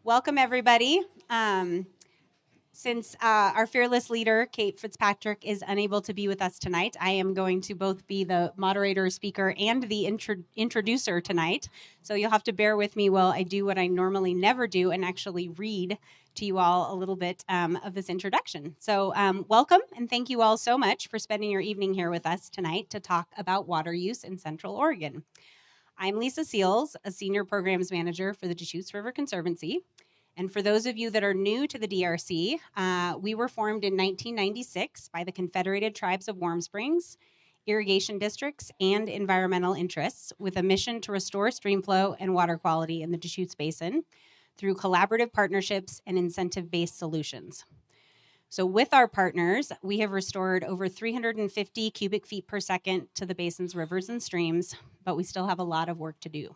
Welcome, everybody. Since our fearless leader, Kate Fitzpatrick, is unable to be with us tonight, I am going to both be the moderator, speaker, and the introducer tonight. So you'll have to bear with me while I do what I normally never do and actually read to you all a little bit of this introduction. So welcome, and thank you all so much for spending your evening here with us tonight to talk about water use in Central Oregon. I'm Lisa Seals, a senior programs manager for the Deschutes River Conservancy. And for those of you that are new to the DRC, we were formed in 1996 by the Confederated Tribes of Warm Springs, irrigation districts, and environmental interests with a mission to restore stream flow and water quality in the Deschutes Basin through collaborative partnerships and incentive-based solutions. So with our partners, we have restored over 350 cubic feet per second to the basin's rivers and streams, but we still have a lot of work to do.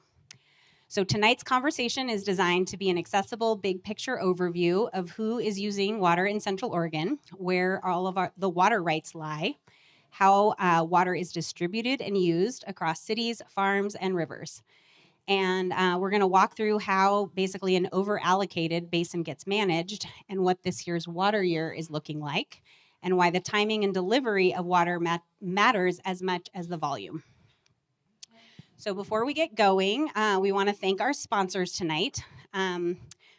So tonight's conversation is designed to be an accessible big picture overview of who is using water in Central Oregon, where all of the water rights lie, how water is distributed and used across cities, farms, and rivers. And we're going to walk through how basically an overallocated basin gets managed and what this year's water year is looking like, and why the timing and delivery of water matters as much as the volume. So before we get going, we want to thank our sponsors tonight.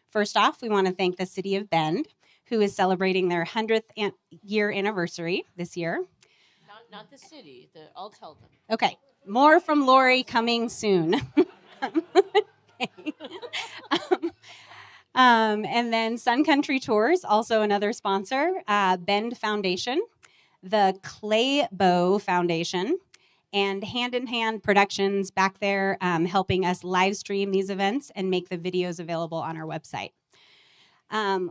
First off, we want to thank the City of Bend, who is celebrating their 100th year anniversary this year. Not the city. I'll tell them. Okay, more from Lori coming soon. And then Sun Country Tours, also another sponsor, Bend Foundation, the Clay Bow Foundation, and Hand in Hand Productions back there helping us live stream these events and make the videos available on our website.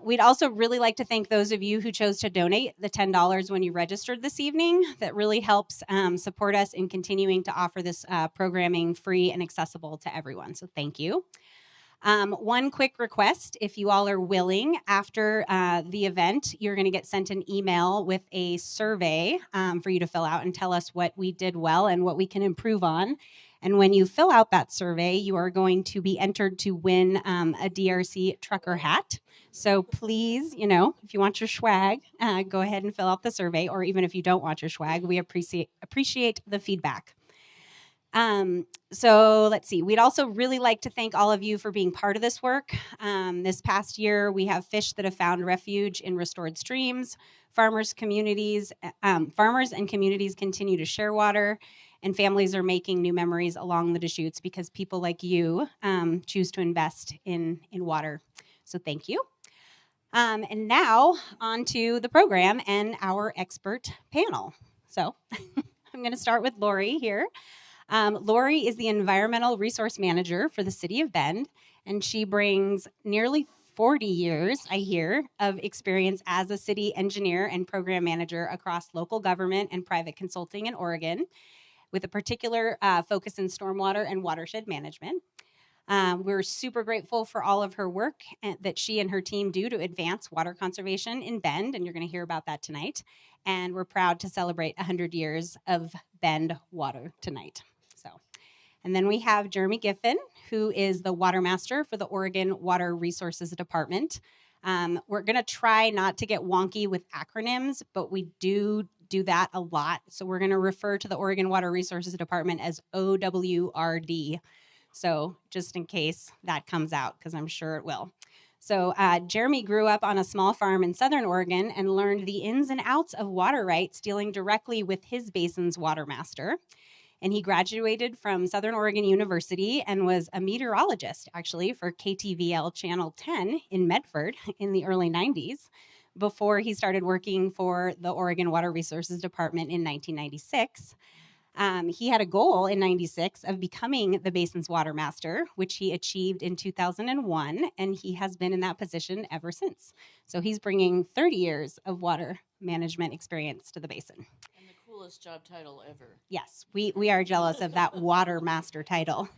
We'd also really like to thank those of you who chose to donate the $10 when you registered this evening. That really helps support us in continuing to offer this programming free and accessible to everyone. So thank you. One quick request, if you all are willing, after the event, you're going to get sent an email with a survey for you to fill out and tell us what we did well and what we can improve on. And when you fill out that survey, you are going to be entered to win a DRC trucker hat. So please, if you want your swag, go ahead and fill out the survey. Or even if you don't want your swag, we appreciate the feedback. So let's see. We'd also really like to thank all of you for being part of this work. This past year, we have fish that have found refuge in restored streams. Farmers and communities continue to share water, and families are making new memories along the Deschutes because people like you choose to invest in water. So thank you. And now on to the program and our expert panel. So I'm going to start with Lori here. Lori is the Environmental Resource Manager for the City of Bend, and she brings nearly 40 years, I hear, of experience as a city engineer and program manager across local government and private consulting in Oregon, with a particular focus in stormwater and watershed management. We're super grateful for all of her work that she and her team do to advance water conservation in Bend, and you're going to hear about that tonight. And we're proud to celebrate 100 years of Bend water tonight. And then we have Jeremy Giffen, who is the Water Master for the Oregon Water Resources Department. We're going to try not to get wonky with acronyms, but we do that a lot. So we're going to refer to the Oregon Water Resources Department as OWRD. So just in case that comes out, because I'm sure it will. So Jeremy grew up on a small farm in Southern Oregon and learned the ins and outs of water rights dealing directly with his basin's water master. And he graduated from Southern Oregon University and was a meteorologist, actually, for KTVL Channel 10 in Medford in the early 90s before he started working for the Oregon Water Resources Department in 1996. He had a goal in 96 of becoming the basin's water master, which he achieved in 2001, and he has been in that position ever since. So he's bringing 30 years of water management experience to the basin. Coolest job title ever. Yes, we are jealous of that water master title.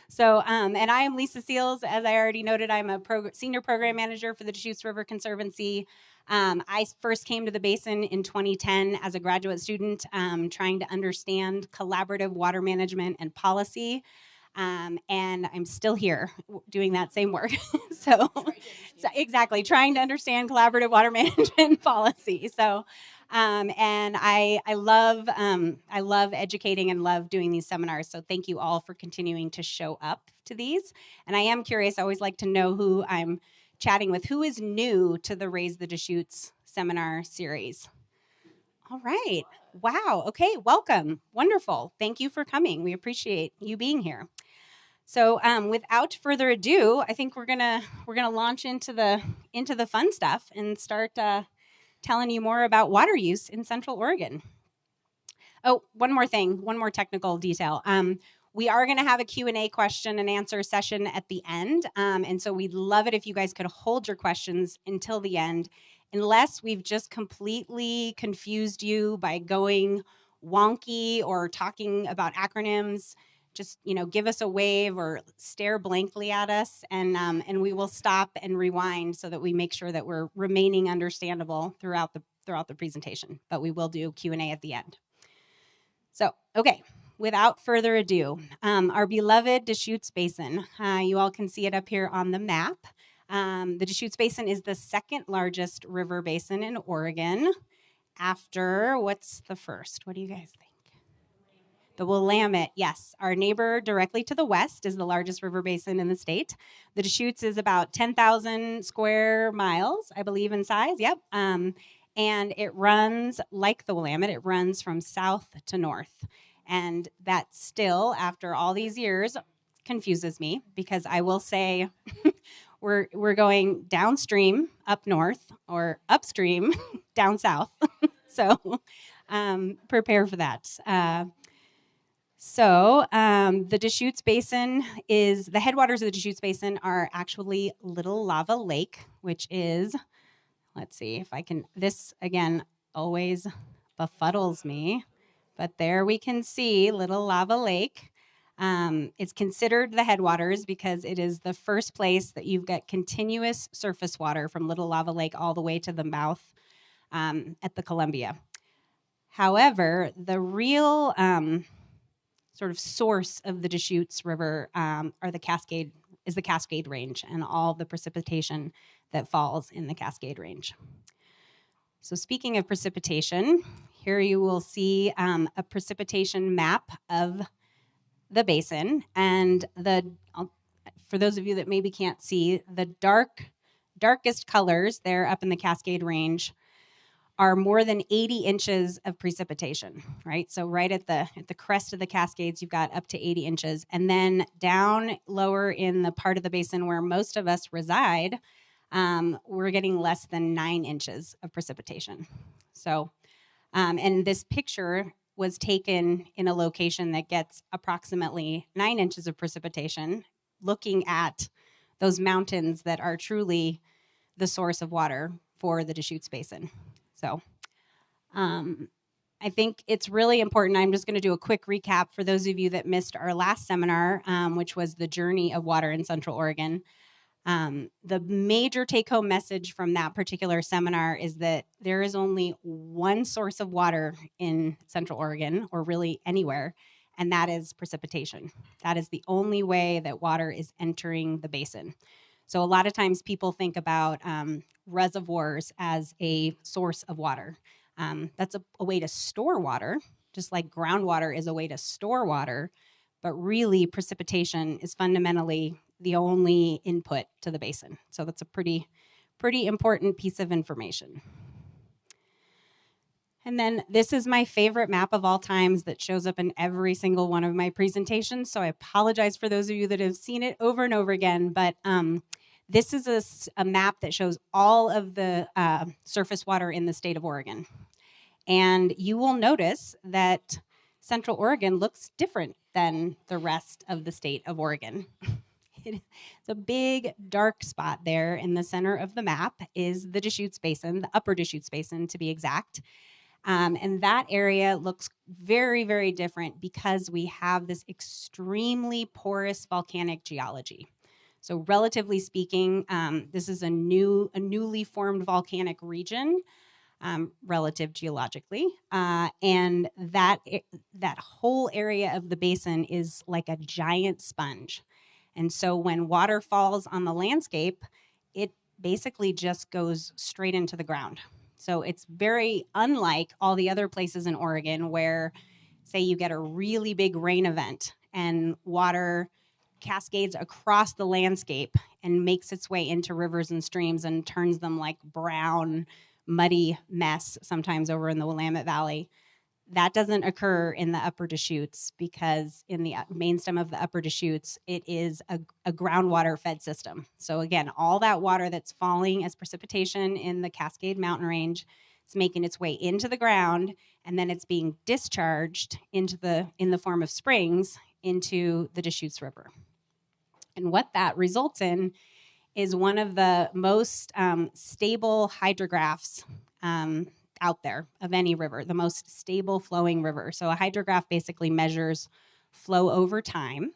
So, and I am Lisa Seals. As I already noted, I'm a senior program manager for the Deschutes River Conservancy. I first came to the basin in 2010 as a graduate student, trying to understand collaborative water management and policy. And I'm still here doing that same work. so, exactly, trying to understand collaborative water management policy. So, and I love educating and love doing these seminars. So thank you all for continuing to show up to these. And I am curious. I always like to know who I'm chatting with. Who is new to the Raise the Deschutes seminar series? All right. Wow. Okay. Welcome. Wonderful. Thank you for coming. We appreciate you being here. So, without further ado, I think we're gonna launch into the fun stuff and start telling you more about water use in Central Oregon. Oh, one more thing, one more technical detail. We are going to have a Q&A question and answer session at the end, and so we'd love it if you guys could hold your questions until the end, unless we've just completely confused you by going wonky or talking about acronyms. Just give us a wave or stare blankly at us, and we will stop and rewind so that we make sure that we're remaining understandable throughout the presentation. But we will do Q&A at the end. So, okay, without further ado, our beloved Deschutes Basin. You all can see it up here on the map. The Deschutes Basin is the second largest river basin in Oregon after, what's the first? What do you guys think? The Willamette, yes. Our neighbor directly to the west is the largest river basin in the state. The Deschutes is about 10,000 square miles, I believe, in size. Yep. And it runs like the Willamette. It runs from south to north. And that still, after all these years, confuses me because I will say we're going downstream up north or upstream down south. So prepare for that. The Deschutes Basin the headwaters of the Deschutes Basin are actually Little Lava Lake, which is, let's see if I can, this again always befuddles me, but there we can see Little Lava Lake. It's considered the headwaters because it is the first place that you've got continuous surface water from Little Lava Lake all the way to the mouth at the Columbia. However, the real sort of source of the Deschutes River is the Cascade Range and all the precipitation that falls in the Cascade Range. So speaking of precipitation, here you will see a precipitation map of the basin. And for those of you that maybe can't see, the darkest colors there up in the Cascade Range are more than 80 inches of precipitation, right? So right at the crest of the Cascades, you've got up to 80 inches. And then down lower in the part of the basin where most of us reside, we're getting less than 9 inches of precipitation. So, and this picture was taken in a location that gets approximately 9 inches of precipitation, looking at those mountains that are truly the source of water for the Deschutes Basin. So I think it's really important. I'm just going to do a quick recap for those of you that missed our last seminar, which was the journey of water in Central Oregon. The major take-home message from that particular seminar is that there is only one source of water in Central Oregon, or really anywhere, and that is precipitation. That is the only way that water is entering the basin. So a lot of times people think about reservoirs as a source of water. That's a way to store water, just like groundwater is a way to store water, but really precipitation is fundamentally the only input to the basin. So that's a pretty important piece of information. And then this is my favorite map of all times that shows up in every single one of my presentations. So I apologize for those of you that have seen it over and over again, but this is a map that shows all of the surface water in the state of Oregon. And you will notice that Central Oregon looks different than the rest of the state of Oregon. It's a big dark spot there in the center of the map is the Deschutes Basin, the upper Deschutes Basin to be exact. And that area looks very, very different because we have this extremely porous volcanic geology. So relatively speaking, this is a newly formed volcanic region. relative geologically. And that whole area of the basin is like a giant sponge. And so when water falls on the landscape, it basically just goes straight into the ground. So it's very unlike all the other places in Oregon where, say, you get a really big rain event and water cascades across the landscape and makes its way into rivers and streams and turns them like brown, muddy mess sometimes over in the Willamette Valley. That doesn't occur in the upper Deschutes because in the main stem of the upper Deschutes, it is a groundwater fed system. So again, all that water that's falling as precipitation in the Cascade Mountain Range, it's making its way into the ground, and then it's being discharged in the form of springs into the Deschutes River. And what that results in is one of the most stable hydrographs out there of any river, the most stable flowing river. So a hydrograph basically measures flow over time,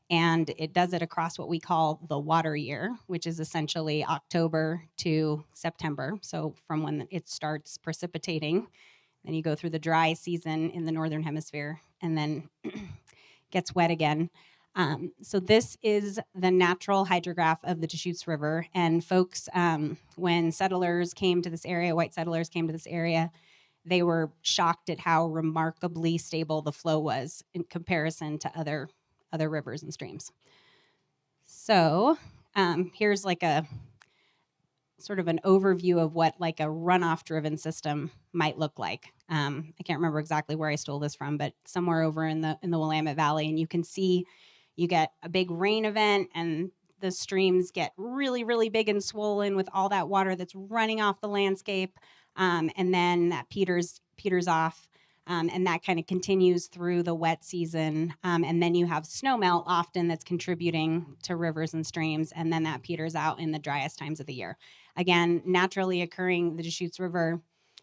and it does it across what we call the water year, which is essentially October to September. So from when it starts precipitating, then you go through the dry season in the northern hemisphere, and then gets wet again. So this is the natural hydrograph of the Deschutes River. And folks, when settlers came to this area, white settlers came to this area, they were shocked at how remarkably stable the flow was in comparison to other rivers and streams. So here's like a sort of an overview of what like a runoff driven system might look like. I can't remember exactly where I stole this from, but somewhere over in the Willamette Valley, and you can see you get a big rain event and the streams get really, really big and swollen with all that water that's running off the landscape. And then that peters off. And that kind of continues through the wet season. And then you have snowmelt often that's contributing to rivers and streams. And then that peters out in the driest times of the year. Again, naturally occurring, the Deschutes River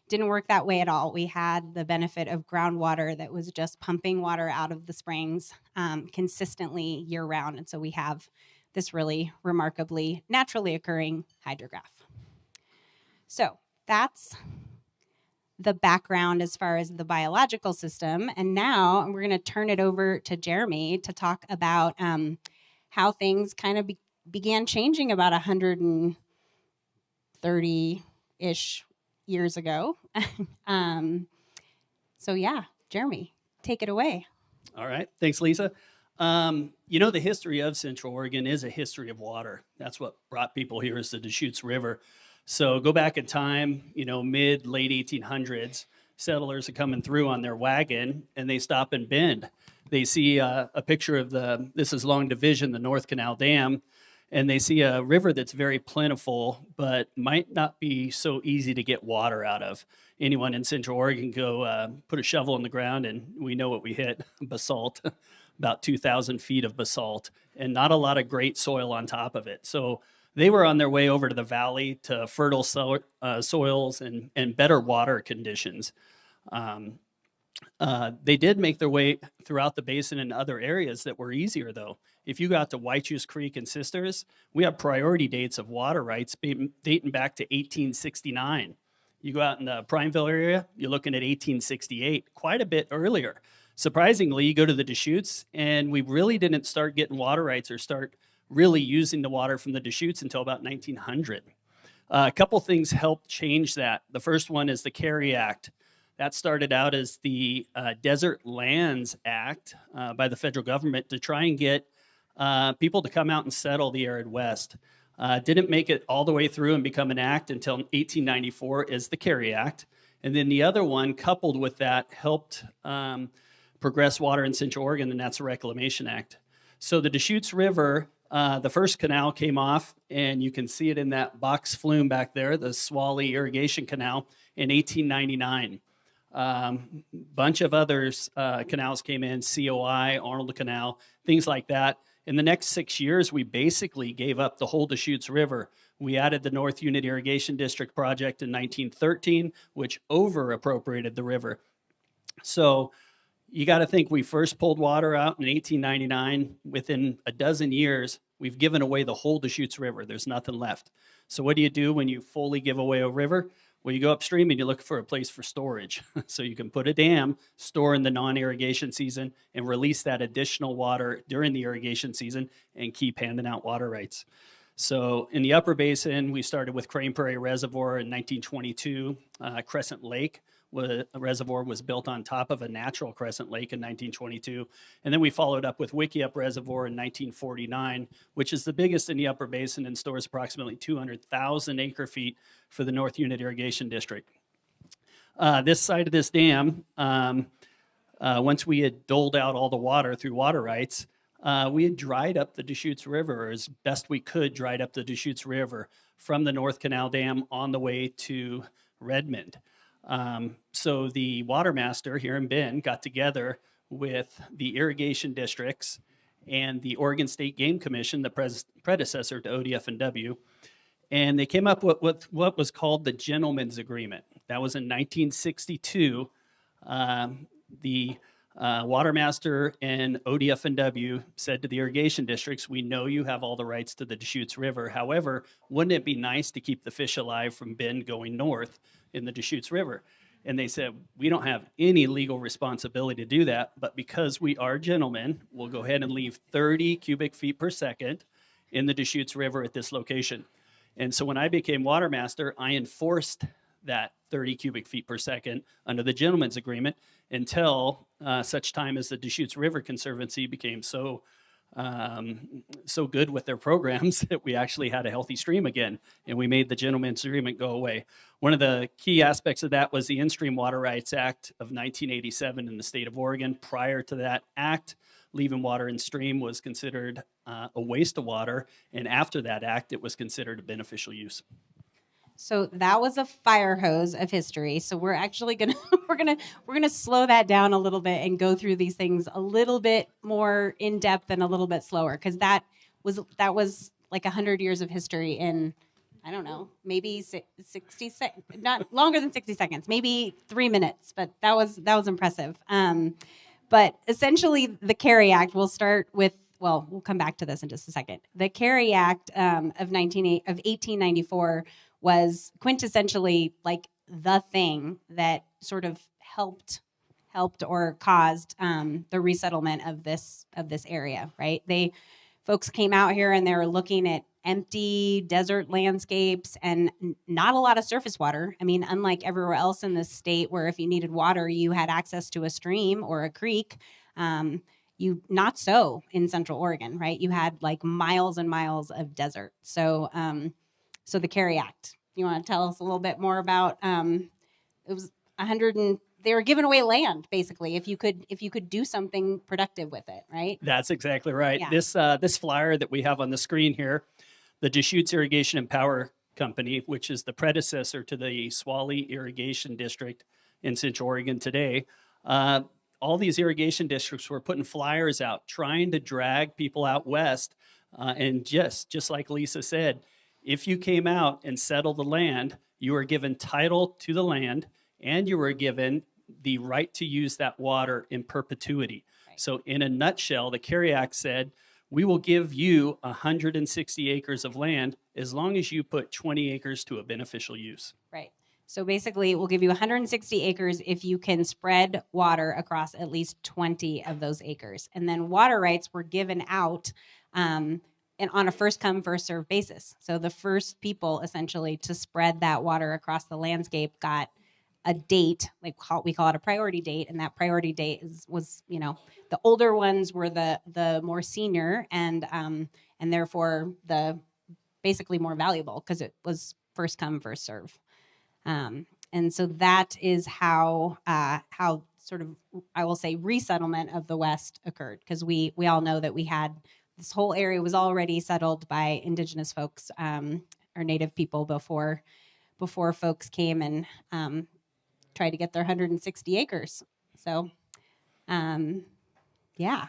didn't work that way at all. We had the benefit of groundwater that was just pumping water out of the springs consistently year round. And so we have this really remarkably naturally occurring hydrograph. So that's the background as far as the biological system. And now we're going to turn it over to Jeremy to talk about how things kind of began changing about 130-ish years ago. So yeah, Jeremy, take it away. All right. Thanks, Lisa. The history of Central Oregon is a history of water. That's what brought people here is the Deschutes River. So go back in time, mid, late 1800s, settlers are coming through on their wagon and they stop in Bend. They see a picture of this is Long Division, the North Canal Dam, and they see a river that's very plentiful, but might not be so easy to get water out of. Anyone in Central Oregon go put a shovel in the ground, and we know what we hit, basalt, about 2,000 feet of basalt, and not a lot of great soil on top of it. So they were on their way over to the valley to fertile soils and better water conditions. They did make their way throughout the basin in other areas that were easier, though. If you got to Whitejuice Creek and Sisters, we have priority dates of water rights dating back to 1869. You go out in the Prineville area, you're looking at 1868, quite a bit earlier. Surprisingly, you go to the Deschutes, and we really didn't start getting water rights or start really using the water from the Deschutes until about 1900. A couple things helped change that. The first one is the Carry Act. That started out as the Desert Lands Act by the federal government to try and get people to come out and settle the arid West. Didn't make it all the way through and become an act until 1894 as the Carry Act. And then the other one, coupled with that, helped progress water in Central Oregon, and that's the Reclamation Act. So the Deschutes River, the first canal came off, and you can see it in that box flume back there, the Swally Irrigation Canal, in 1899. Bunch of others canals came in, COI, Arnold Canal, things like that. In the next 6 years, we basically gave up the whole Deschutes River. We added the North Unit Irrigation District project in 1913, which over-appropriated the river. So you got to think we first pulled water out in 1899. Within a dozen years, we've given away the whole Deschutes River. There's nothing left. So what do you do when you fully give away a river? Well, you go upstream and you look for a place for storage. So you can put a dam, store in the non-irrigation season, and release that additional water during the irrigation season and keep handing out water rights. So in the upper basin, we started with Crane Prairie Reservoir in 1922. Crescent Lake a reservoir was built on top of a natural crescent lake in 1922. And then we followed up with Wickiup Reservoir in 1949, which is the biggest in the upper basin and stores approximately 200,000 acre feet for the North Unit Irrigation District. This side of this dam, once we had doled out all the water through water rights, we had dried up the Deschutes River, or as best we could, dried up the Deschutes River from the North Canal Dam on the way to Redmond. So the water master here in Bend got together with the irrigation districts and the Oregon State Game Commission, the predecessor to ODF&W, and they came up with what was called the Gentleman's Agreement. That was in 1962. The water master and ODF&W said to the irrigation districts, we know you have all the rights to the Deschutes River. However, wouldn't it be nice to keep the fish alive from Bend going north in the Deschutes River? And they said, we don't have any legal responsibility to do that, but because we are gentlemen, we'll go ahead and leave 30 cubic feet per second in the Deschutes River at this location. And so when I became water master, I enforced that 30 cubic feet per second under the gentleman's agreement until such time as the Deschutes River Conservancy became so good with their programs that we actually had a healthy stream again, and we made the gentleman's agreement go away. One of the key aspects of that was the Instream Water Rights Act of 1987 in the state of Oregon. Prior to that act, leaving water in stream was considered a waste of water, and after that act, it was considered a beneficial use. So that was a fire hose of history. So we're actually gonna we're gonna slow that down a little bit and go through these things a little bit more in depth and a little bit slower, because that was like 100 years of history in, I don't know, maybe 60 seconds, not longer than 60 seconds, maybe 3 minutes, but that was impressive. But essentially, the Carey Act. We'll start with. Well, we'll come back to this in just a second. The Carey Act of 1894 was quintessentially like the thing that sort of helped or caused the resettlement of this area, right? Folks came out here and they were looking at empty desert landscapes and not a lot of surface water. I mean, unlike everywhere else in the state where if you needed water, you had access to a stream or a creek. Not so in Central Oregon, right? You had like miles and miles of desert. So the Carey Act. You want to tell us a little bit more about? It was 100 and they were giving away land basically if you could do something productive with it, right? That's exactly right. Yeah. This flyer that we have on the screen here, the Deschutes Irrigation and Power Company, which is the predecessor to the Swally Irrigation District in Central Oregon today. All these irrigation districts were putting flyers out, trying to drag people out west. And just like Lisa said, if you came out and settled the land, you were given title to the land and you were given the right to use that water in perpetuity. Right. So in a nutshell, the Carey Act said, we will give you 160 acres of land as long as you put 20 acres to a beneficial use. Right. So basically, we'll give you 160 acres if you can spread water across at least 20 of those acres. And then water rights were given out and on a first-come, first-served basis. So the first people, essentially, to spread that water across the landscape got a date, we call it a priority date, and that priority date was the older ones were the more senior and therefore the basically more valuable because it was first-come, first-serve. And so that is how sort of, I will say, resettlement of the West occurred, because we all know that we had this whole area was already settled by indigenous folks or native people before folks came and tried to get their 160 acres. So, yeah.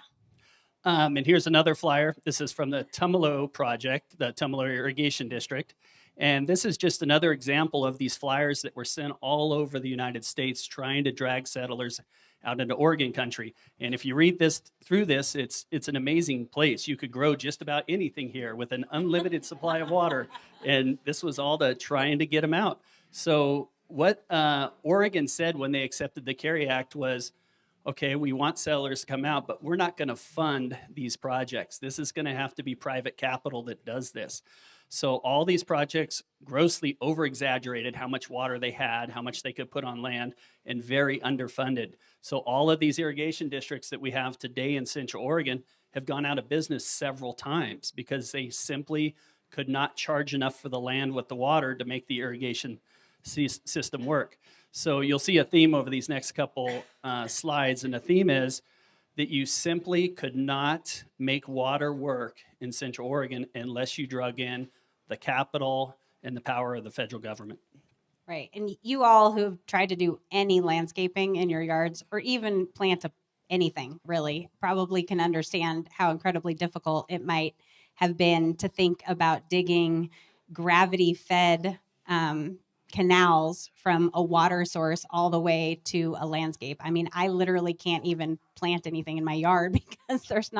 And here's another flyer. This is from the Tumalo project, the Tumalo Irrigation District. And this is just another example of these flyers that were sent all over the United States trying to drag settlers out into Oregon country. And if you read through this, it's an amazing place. You could grow just about anything here with an unlimited supply of water. And this was all to trying to get them out. So what Oregon said when they accepted the Carry Act was, okay, we want settlers to come out, but we're not going to fund these projects. This is going to have to be private capital that does this. So all these projects grossly over-exaggerated how much water they had, how much they could put on land, and very underfunded. So all of these irrigation districts that we have today in Central Oregon have gone out of business several times because they simply could not charge enough for the land with the water to make the irrigation system work. So you'll see a theme over these next couple slides, and the theme is that you simply could not make water work in Central Oregon unless you drug in the capital and the power of the federal government. Right. And you all who've tried to do any landscaping in your yards or even plant anything really probably can understand how incredibly difficult it might have been to think about digging gravity-fed canals from a water source all the way to a landscape. I mean, I literally can't even plant anything in my yard because there's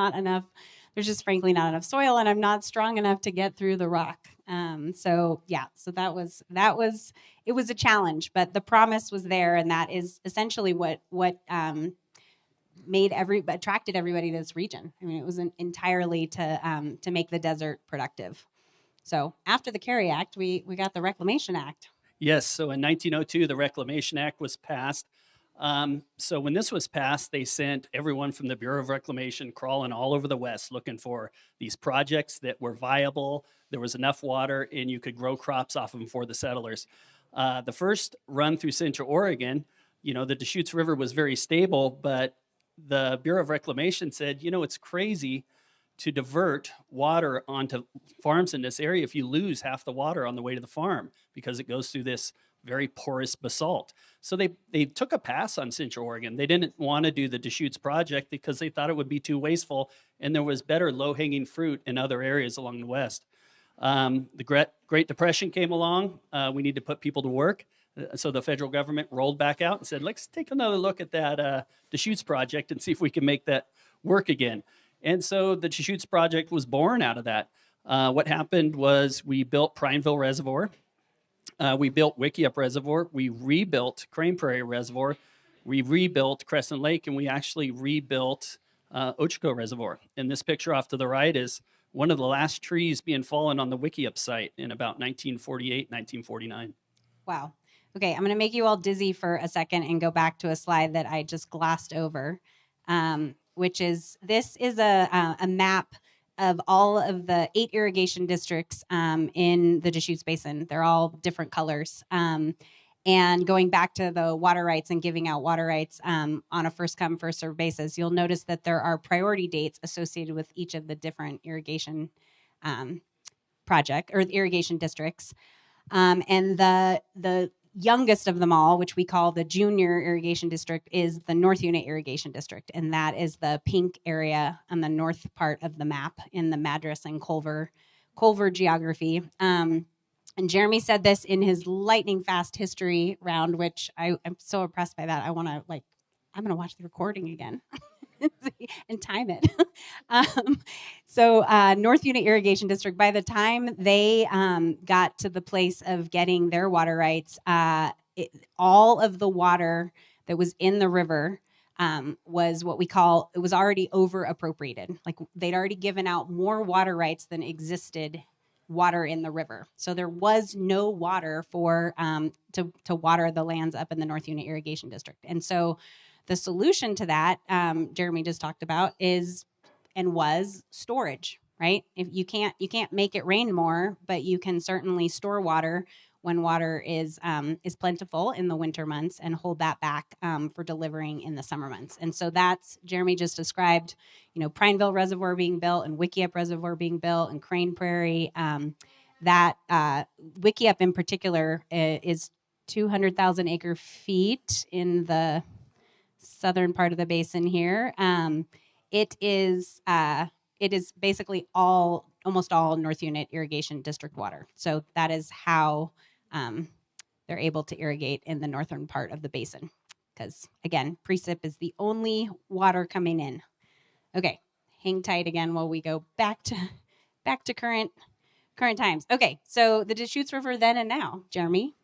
just frankly not enough soil, and I'm not strong enough to get through the rock. So that was it was a challenge, but the promise was there, and that is essentially what attracted everybody to this region. I mean, it was entirely to make the desert productive. So after the Carry Act, we got the Reclamation Act. Yes, so in 1902, the Reclamation Act was passed. So when this was passed, they sent everyone from the Bureau of Reclamation crawling all over the West looking for these projects that were viable, there was enough water, and you could grow crops off of them for the settlers. The first run through Central Oregon, the Deschutes River was very stable, but the Bureau of Reclamation said, it's crazy to divert water onto farms in this area if you lose half the water on the way to the farm because it goes through this very porous basalt. So they took a pass on Central Oregon. They didn't want to do the Deschutes project because they thought it would be too wasteful, and there was better low-hanging fruit in other areas along the West. The Great Depression came along. We need to put people to work. So the federal government rolled back out and said, let's take another look at that Deschutes project and see if we can make that work again. And so the Deschutes project was born out of that. What happened was we built Prineville Reservoir. We built Wickiup Reservoir. We rebuilt Crane Prairie Reservoir. We rebuilt Crescent Lake, and we actually rebuilt Ochoco Reservoir. And this picture off to the right is one of the last trees being fallen on the Wickiup site in about 1948, 1949. Wow. Okay, I'm going to make you all dizzy for a second and go back to a slide that I just glossed over. Which is a map of all of the 8 irrigation districts in the Deschutes Basin. They're all different colors. And going back to the water rights and giving out water rights on a first-come, first-served basis, you'll notice that there are priority dates associated with each of the different irrigation project or irrigation districts. And the youngest of them all, which we call the junior irrigation district, is the North Unit Irrigation District, and that is the pink area on the north part of the map in the Madras and Culver geography. And Jeremy said this in his lightning fast history round, which I'm so impressed by that. I'm going to watch the recording again and time it. So North Unit Irrigation District, by the time they got to the place of getting their water rights, all of the water that was in the river was it was already over appropriated. Like they'd already given out more water rights than existed water in the river. So there was no water for to water the lands up in the North Unit Irrigation District. And so the solution to that, Jeremy just talked about, was storage, right? If you can't make it rain more, but you can certainly store water when water is plentiful in the winter months and hold that back for delivering in the summer months. And so that's, Jeremy just described, Prineville Reservoir being built and Wickiup Reservoir being built and Crane Prairie. That Wickiup in particular is 200,000 acre feet in the southern part of the basin here. It is basically almost all North Unit Irrigation District water. So that is how they're able to irrigate in the northern part of the basin. Because again, precip is the only water coming in. Okay, hang tight again while we go back to current times. Okay, so the Deschutes River then and now, Jeremy.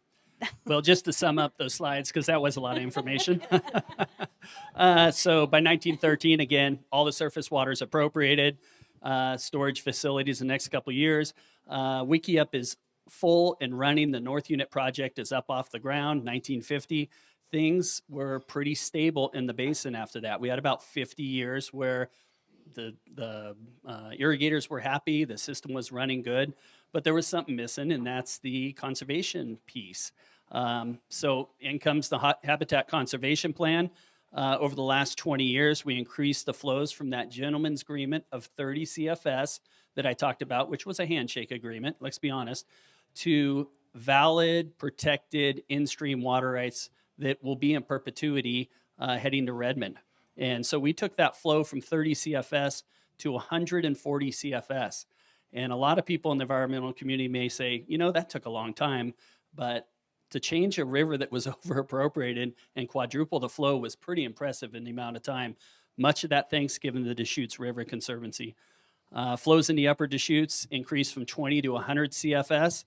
Well, just to sum up those slides, because that was a lot of information. So by 1913, again, all the surface water is appropriated, storage facilities the next couple of years. Wickiup is full and running. The North Unit project is up off the ground, 1950. Things were pretty stable in the basin after that. We had about 50 years where the irrigators were happy, the system was running good, but there was something missing, and that's the conservation piece. So in comes the Habitat Conservation Plan. Over the last 20 years, we increased the flows from that gentleman's agreement of 30 CFS that I talked about, which was a handshake agreement, let's be honest, to valid, protected in-stream water rights that will be in perpetuity heading to Redmond. And so we took that flow from 30 CFS to 140 CFS. And a lot of people in the environmental community may say, you know, that took a long time, but to change a river that was over appropriated and quadruple the flow was pretty impressive in the amount of time. Much of that thanks given the Deschutes River Conservancy. Flows in the upper Deschutes increased from 20 to 100 CFS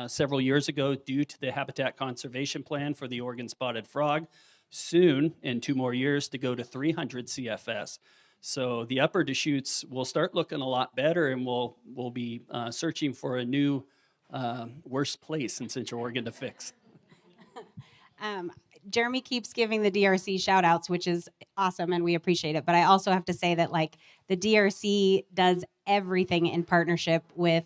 several years ago due to the Habitat Conservation Plan for the Oregon spotted frog. Soon, in 2 more years, to go to 300 CFS. So the upper Deschutes will start looking a lot better, and we'll be searching for a new worse place in Central Oregon to fix. Jeremy keeps giving the DRC shout outs, which is awesome, and we appreciate it. But I also have to say that like the DRC does everything in partnership with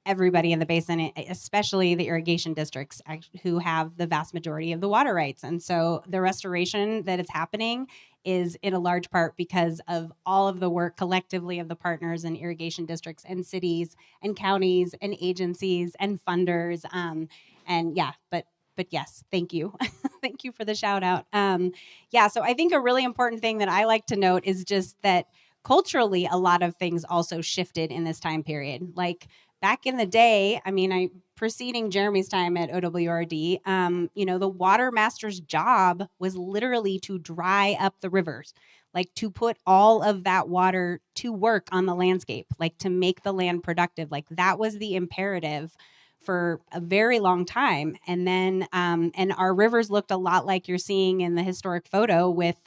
everybody in the basin, especially the irrigation districts who have the vast majority of the water rights. And so the restoration that is happening is in a large part because of all of the work collectively of the partners in irrigation districts and cities and counties and agencies and funders. But yes, thank you. Thank you for the shout out. So I think a really important thing that I like to note is just that culturally, a lot of things also shifted in this time period. Like back in the day, preceding Jeremy's time at OWRD, the water master's job was literally to dry up the rivers, like to put all of that water to work on the landscape, like to make the land productive. Like that was the imperative for a very long time. And then, and our rivers looked a lot like you're seeing in the historic photo with,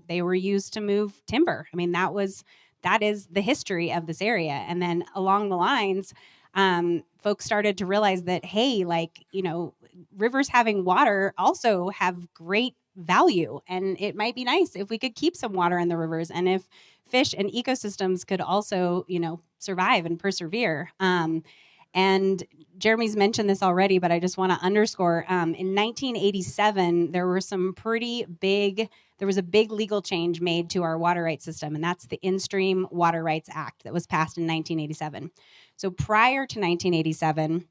they were used to move timber. That is the history of this area. And then along the lines, folks started to realize that, hey, rivers having water also have great value. And it might be nice if we could keep some water in the rivers and if fish and ecosystems could also, survive and persevere. And Jeremy's mentioned this already, but I just want to underscore, in 1987, there was a big legal change made to our water rights system, and that's the Instream Water Rights Act that was passed in 1987. So prior to 1987,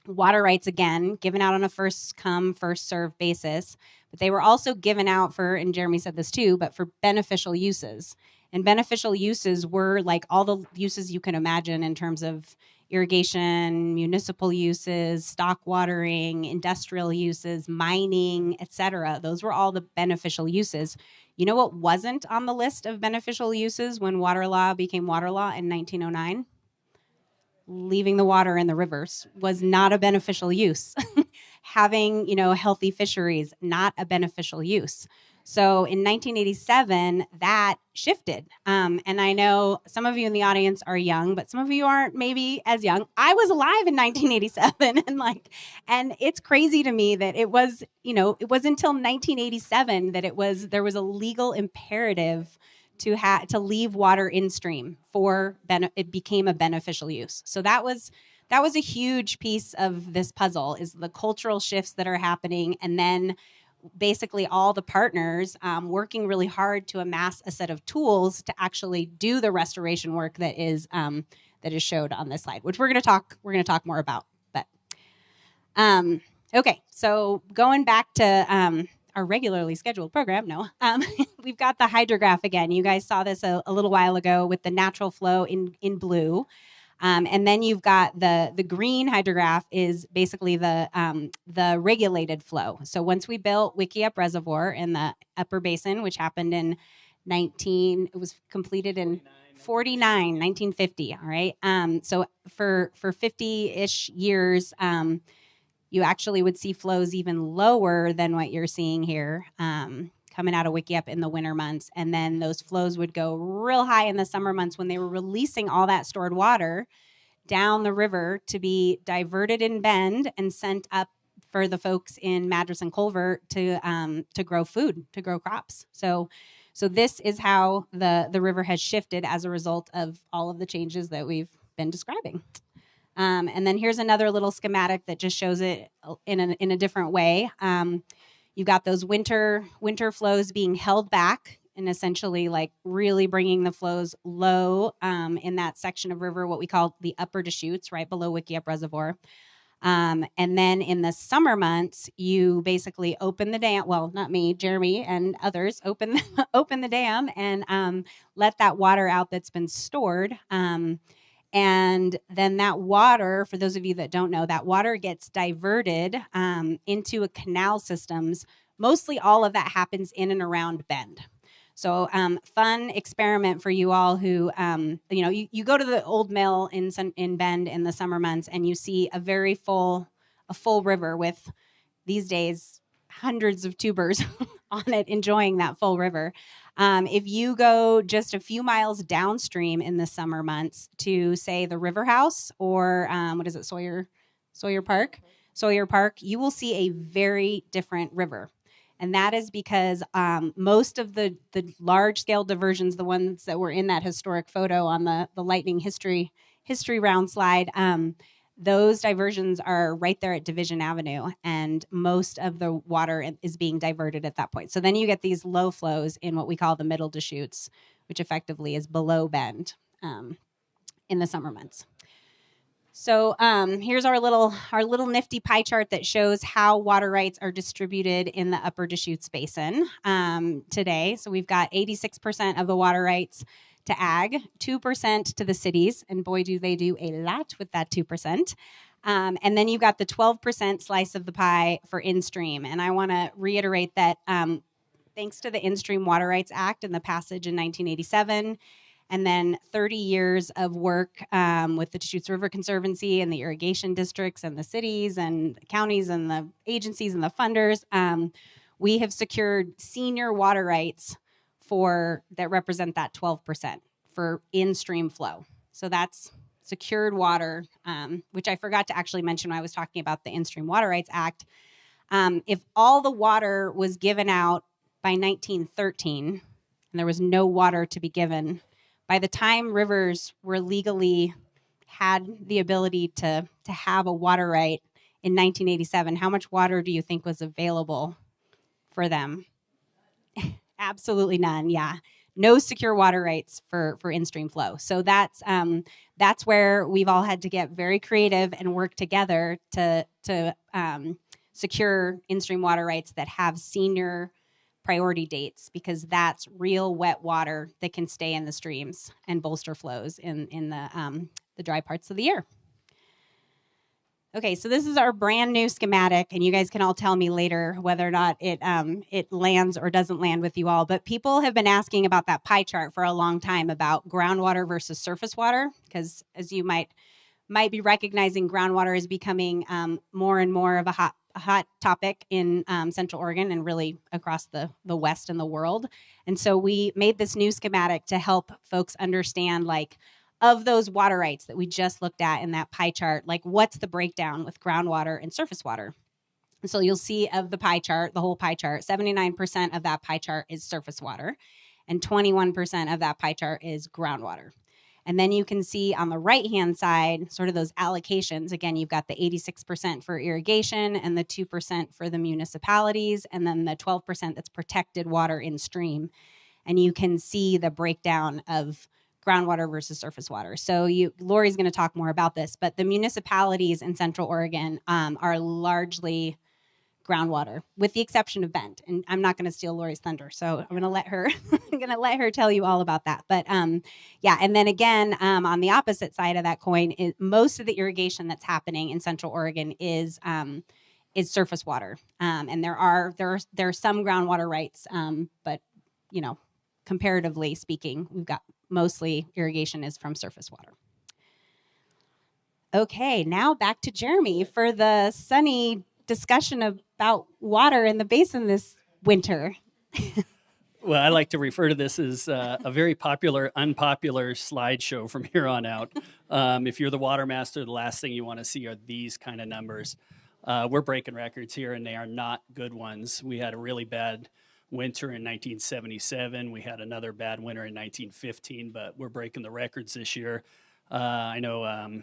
water rights, again, given out on a first come, first served basis, but they were also given out for, and Jeremy said this too, but for beneficial uses. And beneficial uses were like all the uses you can imagine in terms of irrigation, municipal uses, stock watering, industrial uses, mining, etc. Those were all the beneficial uses. You know what wasn't on the list of beneficial uses when water law became water law in 1909? Leaving the water in the rivers was not a beneficial use. Having, healthy fisheries, not a beneficial use. So in 1987, that shifted. And I know some of you in the audience are young, but some of you aren't maybe as young. I was alive in 1987 and it's crazy to me that it was until 1987 that there was a legal imperative to leave water in stream it became a beneficial use. So that was a huge piece of this puzzle, is the cultural shifts that are happening, and then basically all the partners working really hard to amass a set of tools to actually do the restoration work that is showed on this slide, which we're going to talk more about. But okay, so going back to our regularly scheduled program, we've got the hydrograph again. You guys saw this a little while ago with the natural flow in blue. And then you've got the green hydrograph is basically the regulated flow. So once we built Wickiup Reservoir in the upper basin, which happened in it was completed in 1950. All right. So for 50-ish years, you actually would see flows even lower than what you're seeing here, coming out of Wickiup in the winter months. And then those flows would go real high in the summer months when they were releasing all that stored water down the river to be diverted in Bend and sent up for the folks in Madras and Culver to grow food, to grow crops. So this is how the river has shifted as a result of all of the changes that we've been describing. And then here's another little schematic that just shows it in a different way. You've got those winter flows being held back and essentially like really bringing the flows low in that section of river, what we call the upper Deschutes, right below Wickiup Reservoir. And then in the summer months, you basically open the dam. Well, not me, Jeremy and others open the dam and let that water out that's been stored. And then that water, for those of you that don't know, that water gets diverted into a canal systems. Mostly all of that happens in and around Bend. So fun experiment for you all who, you go to the old mill in Bend in the summer months and you see a full river with, these days, hundreds of tubers on it enjoying that full river. If you go just a few miles downstream in the summer months to, say, the River House or Sawyer Park, you will see a very different river. And that is because most of the large-scale diversions, the ones that were in that historic photo on the lightning history round slide, those diversions are right there at Division Avenue, and most of the water is being diverted at that point. So then you get these low flows in what we call the middle Deschutes, which effectively is below Bend in the summer months. So here's our little nifty pie chart that shows how water rights are distributed in the upper Deschutes Basin today. So we've got 86% of the water rights to ag, 2% to the cities, and boy, do they do a lot with that 2%. And then you've got the 12% slice of the pie for instream. And I want to reiterate that thanks to the Instream Water Rights Act and the passage in 1987, and then 30 years of work with the Deschutes River Conservancy and the irrigation districts and the cities and the counties and the agencies and the funders, we have secured senior water rights that represent that 12% for in-stream flow. So that's secured water, which I forgot to actually mention when I was talking about the In-Stream Water Rights Act. If all the water was given out by 1913 and there was no water to be given, by the time rivers were legally had the ability to have a water right in 1987, how much water do you think was available for them? Absolutely none. Yeah, no secure water rights for in-stream flow. So that's where we've all had to get very creative and work together to secure in-stream water rights that have senior priority dates, because that's real wet water that can stay in the streams and bolster flows in the dry parts of the year. Okay, so this is our brand new schematic, and you guys can all tell me later whether or not it lands or doesn't land with you all. But people have been asking about that pie chart for a long time about groundwater versus surface water, because as you might be recognizing, groundwater is becoming more and more of a hot topic in Central Oregon and really across the West and the world. And so we made this new schematic to help folks understand, like, of those water rights that we just looked at in that pie chart, like, what's the breakdown with groundwater and surface water? And so you'll see of the pie chart, the whole pie chart, 79% of that pie chart is surface water, and 21% of that pie chart is groundwater. And then you can see on the right-hand side, sort of those allocations. Again, you've got the 86% for irrigation and the 2% for the municipalities, and then the 12% that's protected water in stream. And you can see the breakdown of groundwater versus surface water. So Lori's going to talk more about this, but the municipalities in Central Oregon are largely groundwater, with the exception of Bend. And I'm not going to steal Lori's thunder, so I'm going to let her tell you all about that. But yeah, and then again, on the opposite side of that coin, most of the irrigation that's happening in Central Oregon is surface water, and there are some groundwater rights, but comparatively speaking, we've got mostly irrigation is from surface water. Okay, now back to Jeremy for the sunny discussion about water in the basin this winter. Well, I like to refer to this as a very popular, unpopular slideshow from here on out. If you're the water master, the last thing you want to see are these kind of numbers. We're breaking records here, and they are not good ones. We had a really bad winter in 1977. We had another bad winter in 1915, but we're breaking the records this year. I know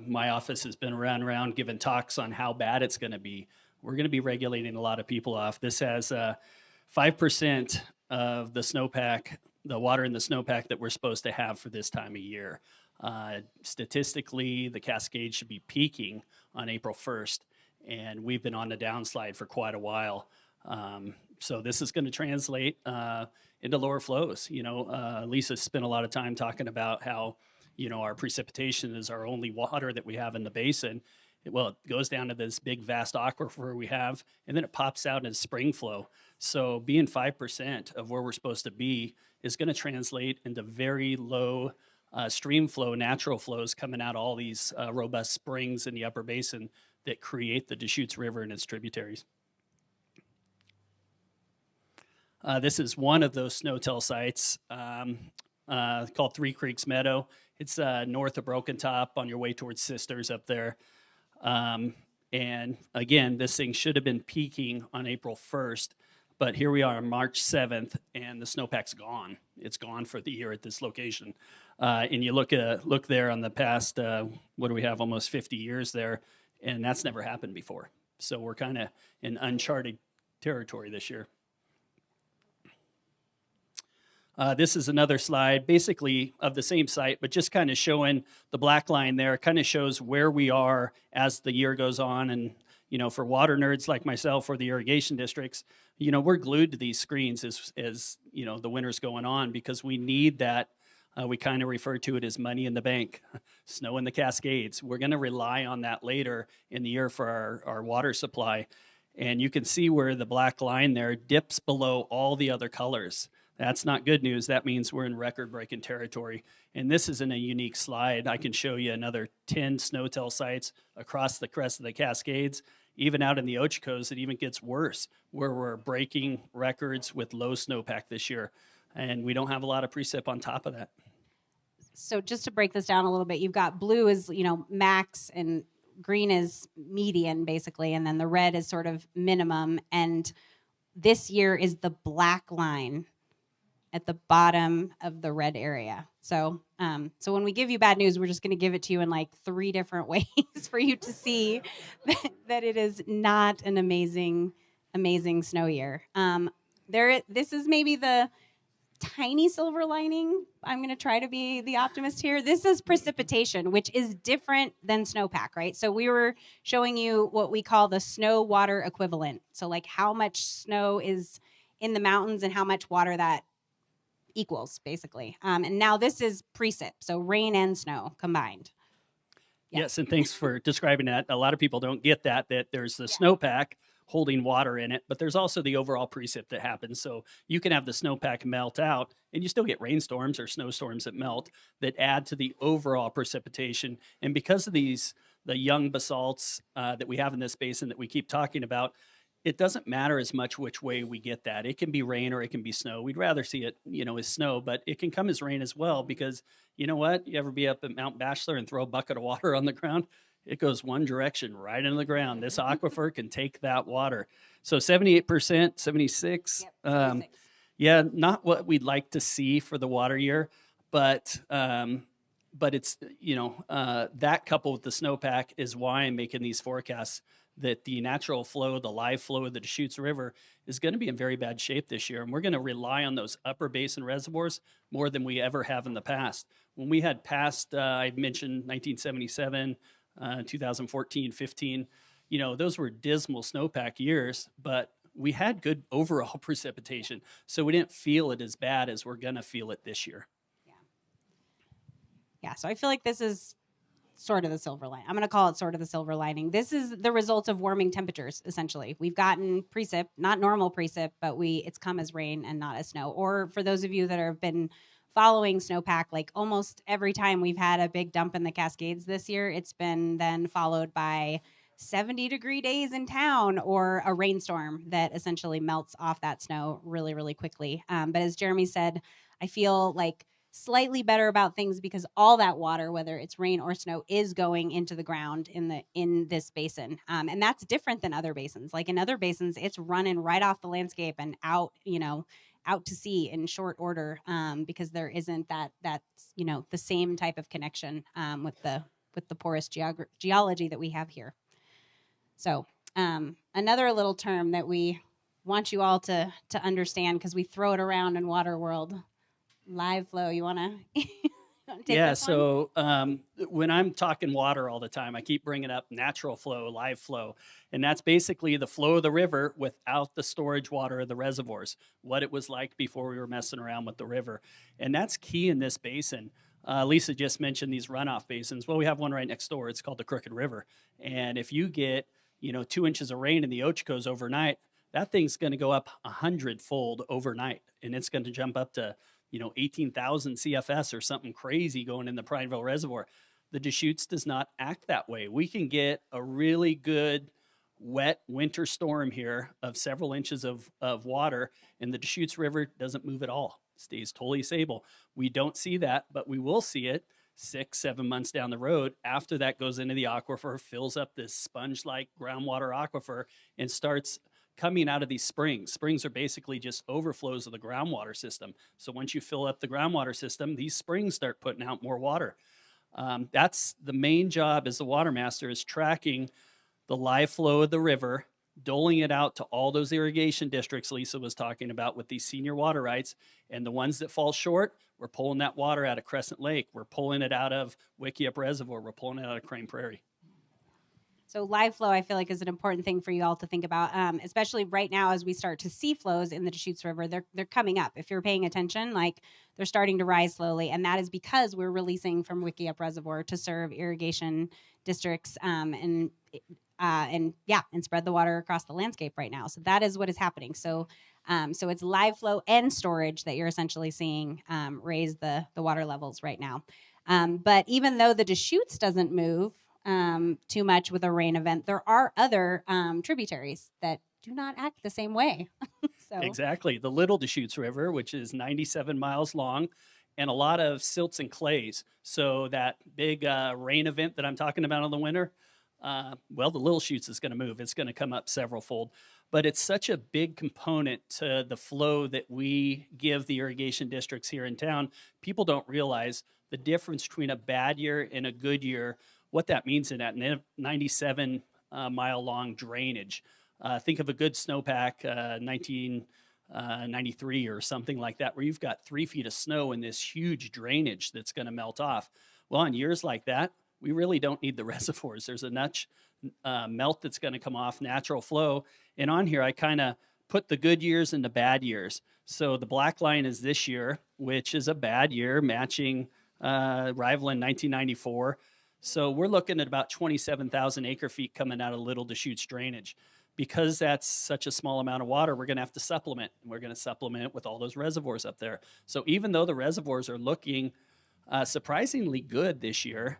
my office has been around giving talks on how bad it's going to be. We're going to be regulating a lot of people off. This has 5% of the snowpack, the water in the snowpack that we're supposed to have for this time of year. Statistically, the Cascade should be peaking on April 1st, and we've been on the downslide for quite a while. So this is going to translate into lower flows. Lisa spent a lot of time talking about how, our precipitation is our only water that we have in the basin. It goes down to this big, vast aquifer we have, and then it pops out as spring flow. So being 5% of where we're supposed to be is going to translate into very low stream flow, natural flows coming out of all these robust springs in the upper basin that create the Deschutes River and its tributaries. This is one of those snow-tell sites called Three Creeks Meadow. It's north of Broken Top on your way towards Sisters up there. And again, this thing should have been peaking on April 1st, but here we are on March 7th, and the snowpack's gone. It's gone for the year at this location. And you look there on the past, what do we have, almost 50 years there, and that's never happened before. So we're kind of in uncharted territory this year. This is another slide, basically of the same site, but just kind of showing the black line there. Kind of shows where we are as the year goes on. And, for water nerds like myself or the irrigation districts, we're glued to these screens as the winter's going on, because we need that. We kind of refer to it as money in the bank, snow in the Cascades. We're going to rely on that later in the year for our water supply. And you can see where the black line there dips below all the other colors. That's not good news. That means we're in record-breaking territory. And this isn't a unique slide. I can show you another 10 snow-tell sites across the crest of the Cascades. Even out in the Ochoco's, it even gets worse, where we're breaking records with low snowpack this year. And we don't have a lot of precip on top of that. So just to break this down a little bit, you've got blue is, max, and green is median, basically, and then the red is sort of minimum. And this year is the black line at the bottom of the red area. So when we give you bad news, we're just going to give it to you in like 3 different ways for you to see that it is not an amazing snow year. This is maybe the tiny silver lining. I'm going to try to be the optimist here. This is precipitation, which is different than snowpack, right? So we were showing you what we call the snow water equivalent. So like how much snow is in the mountains and how much water that equals, basically. And now this is precip, so rain and snow combined. Yeah. Yes, and thanks for describing that. A lot of people don't get that there's the snowpack holding water in it, but there's also the overall precip that happens. So you can have the snowpack melt out, and you still get rainstorms or snowstorms that melt that add to the overall precipitation. And because of the young basalts that we have in this basin that we keep talking about, it doesn't matter as much which way we get that. It can be rain or it can be snow. We'd rather see it, as snow, but it can come as rain as well, because you know what? You ever be up at Mount Bachelor and throw a bucket of water on the ground? It goes one direction right into the ground. This aquifer can take that water. So 78%, 76. Yep, 76. Yeah, not what we'd like to see for the water year, but it's, that coupled with the snowpack is why I'm making these forecasts that the natural flow, the live flow of the Deschutes River is going to be in very bad shape this year. And we're going to rely on those upper basin reservoirs more than we ever have in the past. When we had past, I mentioned 1977, 2014, 15, those were dismal snowpack years, but we had good overall precipitation. So we didn't feel it as bad as we're going to feel it this year. Yeah, so I feel like this is sort of the silver lining. I'm going to call it sort of the silver lining. This is the result of warming temperatures, essentially. We've gotten precip, not normal precip, but it's come as rain and not as snow. Or for those of you that have been following snowpack. Like almost every time we've had a big dump in the Cascades this year, it's been then followed by 70-degree days in town or a rainstorm that essentially melts off that snow really, really quickly. But as Jeremy said, I feel like slightly better about things because all that water, whether it's rain or snow, is going into the ground in this basin, and that's different than other basins. Like in other basins, it's running right off the landscape and out, out to sea in short order, because there isn't that's the same type of connection with the porous geology that we have here. So another little term that we want you all to understand because we throw it around in water world, live flow. You want to take Yeah, this one? so when I'm talking water all the time, I keep bringing up natural flow, live flow, and that's basically the flow of the river without the storage water of the reservoirs, what it was like before we were messing around with the river. And that's key in this basin. Lisa just mentioned these runoff basins. Well, we have one right next door. It's called the Crooked River. And if you get 2 inches of rain in the Ochoco's overnight, that thing's going to go up 100-fold overnight, and it's going to jump up to 18,000 CFS or something crazy going in the Prineville Reservoir. The Deschutes does not act that way. We can get a really good wet winter storm here of several inches of water, and the Deschutes River doesn't move at all. It stays totally stable. We don't see that, but we will see it 6-7 months down the road after that goes into the aquifer, fills up this sponge-like groundwater aquifer, and starts coming out of these springs. Springs are basically just overflows of the groundwater system. So once you fill up the groundwater system, these springs start putting out more water. That's the main job as the water master, is tracking the live flow of the river, doling it out to all those irrigation districts Lisa was talking about with these senior water rights. And the ones that fall short, we're pulling that water out of Crescent Lake. We're pulling it out of Wickiup Reservoir. We're pulling it out of Crane Prairie. So live flow, I feel like, is an important thing for you all to think about, especially right now as we start to see flows in the Deschutes River. They're coming up. If you're paying attention, like they're starting to rise slowly, and that is because we're releasing from Wickiup Reservoir to serve irrigation districts and spread the water across the landscape right now. So that is what is happening. So it's live flow and storage that you're essentially seeing raise the water levels right now. But even though the Deschutes doesn't move too much with a rain event, there are other tributaries that do not act the same way. So Exactly. The Little Deschutes River, which is 97 miles long, and a lot of silts and clays. So that big rain event that I'm talking about in the winter, the Little Deschutes is going to move. It's going to come up several fold. But it's such a big component to the flow that we give the irrigation districts here in town. People don't realize the difference between a bad year and a good year, what that means in that 97 mile long drainage. Think of a good snowpack, 1993 or something like that, where you've got 3 feet of snow in this huge drainage that's going to melt off. Well, in years like that, we really don't need the reservoirs. There's enough melt that's going to come off, natural flow. And on here, I kind of put the good years and the bad years. So the black line is this year, which is a bad year, matching rivaling 1994. So we're looking at about 27,000 acre feet coming out of Little Deschutes drainage. Because that's such a small amount of water, we're going to have to supplement. We're going to supplement it with all those reservoirs up there. So even though the reservoirs are looking surprisingly good this year,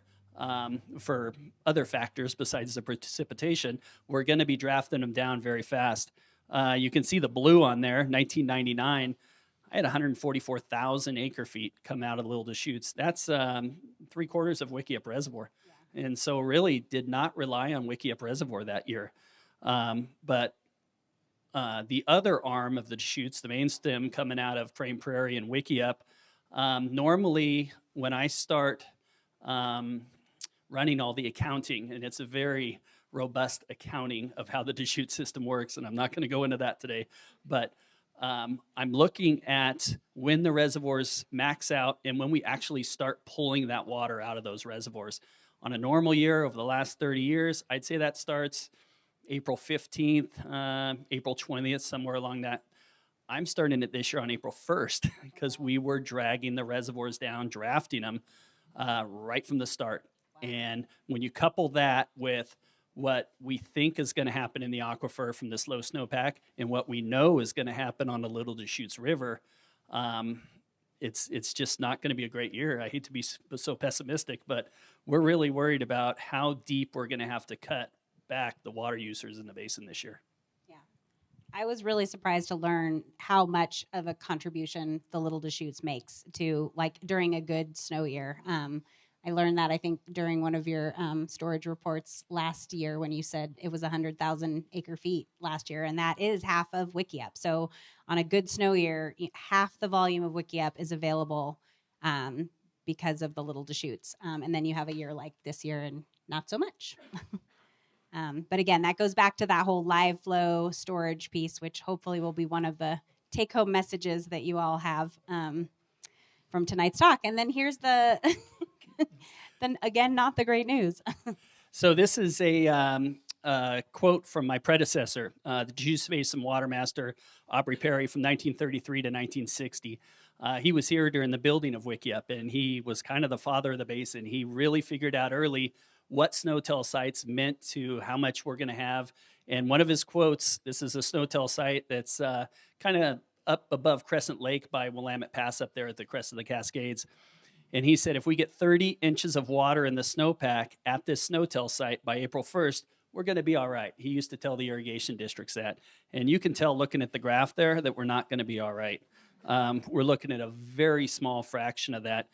for other factors besides the precipitation, we're going to be drafting them down very fast. You can see the blue on there, 1999. I had 144,000 acre feet come out of Little Deschutes. That's 3/4 of Wickiup Reservoir. Yeah. And so really did not rely on Wickiup Reservoir that year. But the other arm of the Deschutes, the main stem coming out of Crane Prairie and Wickiup, normally when I start running all the accounting, and it's a very robust accounting of how the Deschutes system works, and I'm not going to go into that today, but I'm looking at when the reservoirs max out and when we actually start pulling that water out of those reservoirs. On a normal year over the last 30 years, I'd say that starts April 15th, April 20th, somewhere along that. I'm starting it this year on April 1st because we were dragging the reservoirs down, drafting them right from the start. Wow. And when you couple that with what we think is going to happen in the aquifer from this low snowpack and what we know is going to happen on the Little Deschutes River, it's just not going to be a great year. I hate to be so pessimistic, but we're really worried about how deep we're going to have to cut back the water users in the basin this year. Yeah. I was really surprised to learn how much of a contribution the Little Deschutes makes to, like, during a good snow year. I learned that, I think, during one of your storage reports last year when you said it was 100,000 acre feet last year, and that is half of Wickiup. So on a good snow year, half the volume of Wickiup is available because of the Little Deschutes. And then you have a year like this year and not so much. But again, that goes back to that whole live flow storage piece, which hopefully will be one of the take-home messages that you all have from tonight's talk. And then here's the, then again, not the great news. So this is a quote from my predecessor, the Deschutes Basin Water Master, Aubrey Perry, from 1933 to 1960. He was here during the building of Wickiup, and he was kind of the father of the basin. He really figured out early what snowtell sites meant to how much we're going to have. And one of his quotes, this is a snowtell site that's kind of up above Crescent Lake by Willamette Pass up there at the crest of the Cascades. And he said, if we get 30 inches of water in the snowpack at this snowtell site by April 1st, we're going to be all right. He used to tell the irrigation districts that. And you can tell looking at the graph there that we're not going to be all right. We're looking at a very small fraction of that.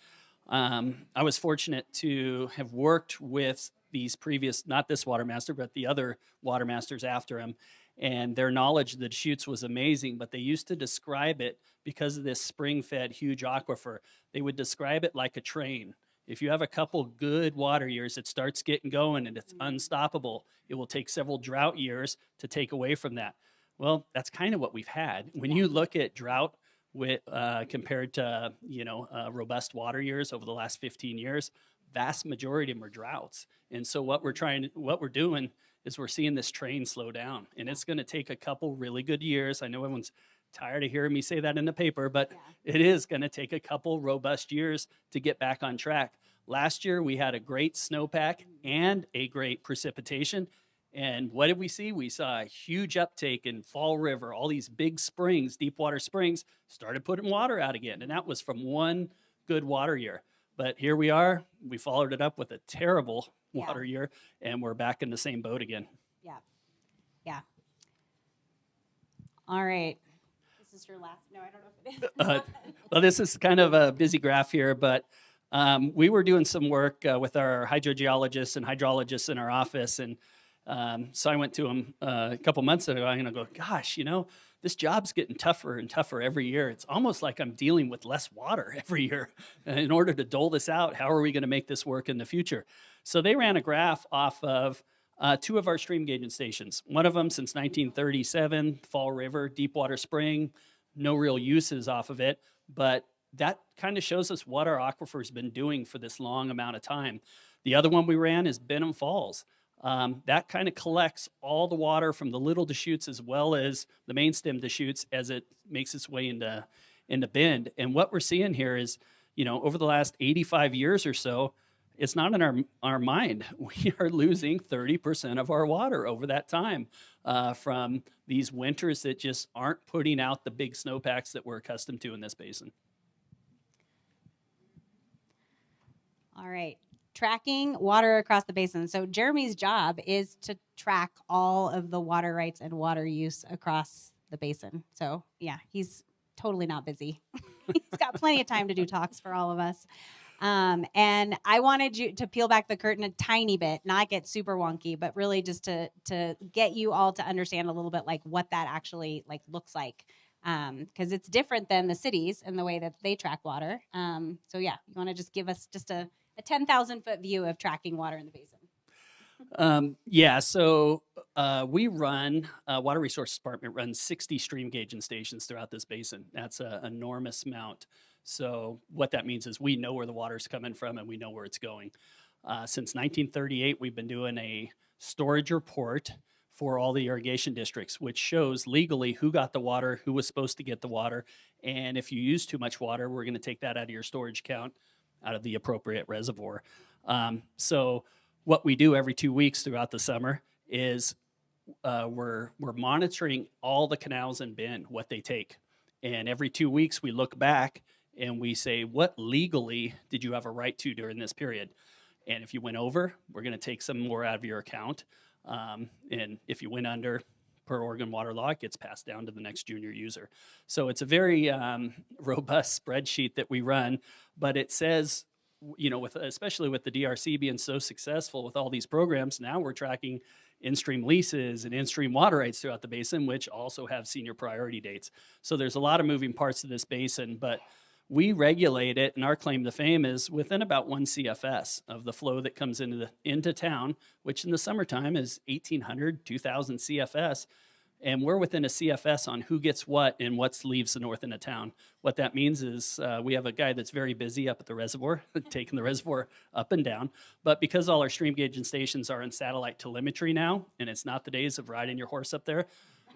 I was fortunate to have worked with these previous, not this water master, but the other water masters after him. And their knowledge of the Deschutes was amazing, but they used to describe it, because of this spring-fed huge aquifer, they would describe it like a train. If you have a couple good water years, it starts getting going and it's unstoppable. It will take several drought years to take away from that. Well, that's kind of what we've had. When you look at drought with compared to robust water years over the last 15 years, vast majority of them are droughts. And so what we're doing is we're seeing this train slow down, and it's going to take a couple really good years. I know everyone's tired of hearing me say that in the paper, but it is going to take a couple robust years to get back on track. Last year, we had a great snowpack and a great precipitation. And what did we see? We saw a huge uptake in Fall River. All these big springs, deep water springs, started putting water out again. And that was from one good water year. But here we are. We followed it up with a terrible water year, and we're back in the same boat again. Yeah. Yeah. All right. This is your last. No, I don't know if it is. Well, this is kind of a busy graph here, but we were doing some work with our hydrogeologists and hydrologists in our office, and so I went to them a couple months ago, and I go, gosh, this job's getting tougher and tougher every year. It's almost like I'm dealing with less water every year. In order to dole this out, how are we going to make this work in the future? So they ran a graph off of two of our stream gauging stations. One of them since 1937, Fall River, Deepwater Spring, no real uses off of it, but that kind of shows us what our aquifer's been doing for this long amount of time. The other one we ran is Benham Falls. That kind of collects all the water from the Little Deschutes as well as the main stem Deschutes as it makes its way into Bend. And what we're seeing here is, over the last 85 years or so, it's not in our mind. We are losing 30% of our water over that time from these winters that just aren't putting out the big snowpacks that we're accustomed to in this basin. All right. Tracking water across the basin. So Jeremy's job is to track all of the water rights and water use across the basin. So yeah, he's totally not busy. He's got plenty of time to do talks for all of us. And I wanted you to peel back the curtain a tiny bit, not get super wonky, but really just to get you all to understand a little bit like what that actually looks like. Because it's different than the cities in the way that they track water. So yeah, you want to just give us just a 10,000 foot view of tracking water in the basin. So we run, Water Resources Department runs 60 stream gauging stations throughout this basin. That's an enormous amount. So what that means is we know where the water's coming from and we know where it's going. Since 1938, we've been doing a storage report for all the irrigation districts, which shows legally who got the water, who was supposed to get the water, and if you use too much water, we're going to take that out of your storage count, out of the appropriate reservoir. So what we do every 2 weeks throughout the summer is we're monitoring all the canals in Bend, what they take. And every 2 weeks we look back and we say, what legally did you have a right to during this period? And if you went over, we're going to take some more out of your account. And if you went under, per Oregon water law, it gets passed down to the next junior user. So it's a very robust spreadsheet that we run, but it says, especially with the DRC being so successful with all these programs, now we're tracking in-stream leases and in-stream water rights throughout the basin, which also have senior priority dates. So there's a lot of moving parts to this basin, but we regulate it, and our claim to fame is within about 1 CFS of the flow that comes into town, which in the summertime is 1,800, 2,000 CFS. And we're within a CFS on who gets what and what leaves the north end of town. What that means is we have a guy that's very busy up at the reservoir, taking the reservoir up and down. But because all our stream gauging stations are in satellite telemetry now, and it's not the days of riding your horse up there,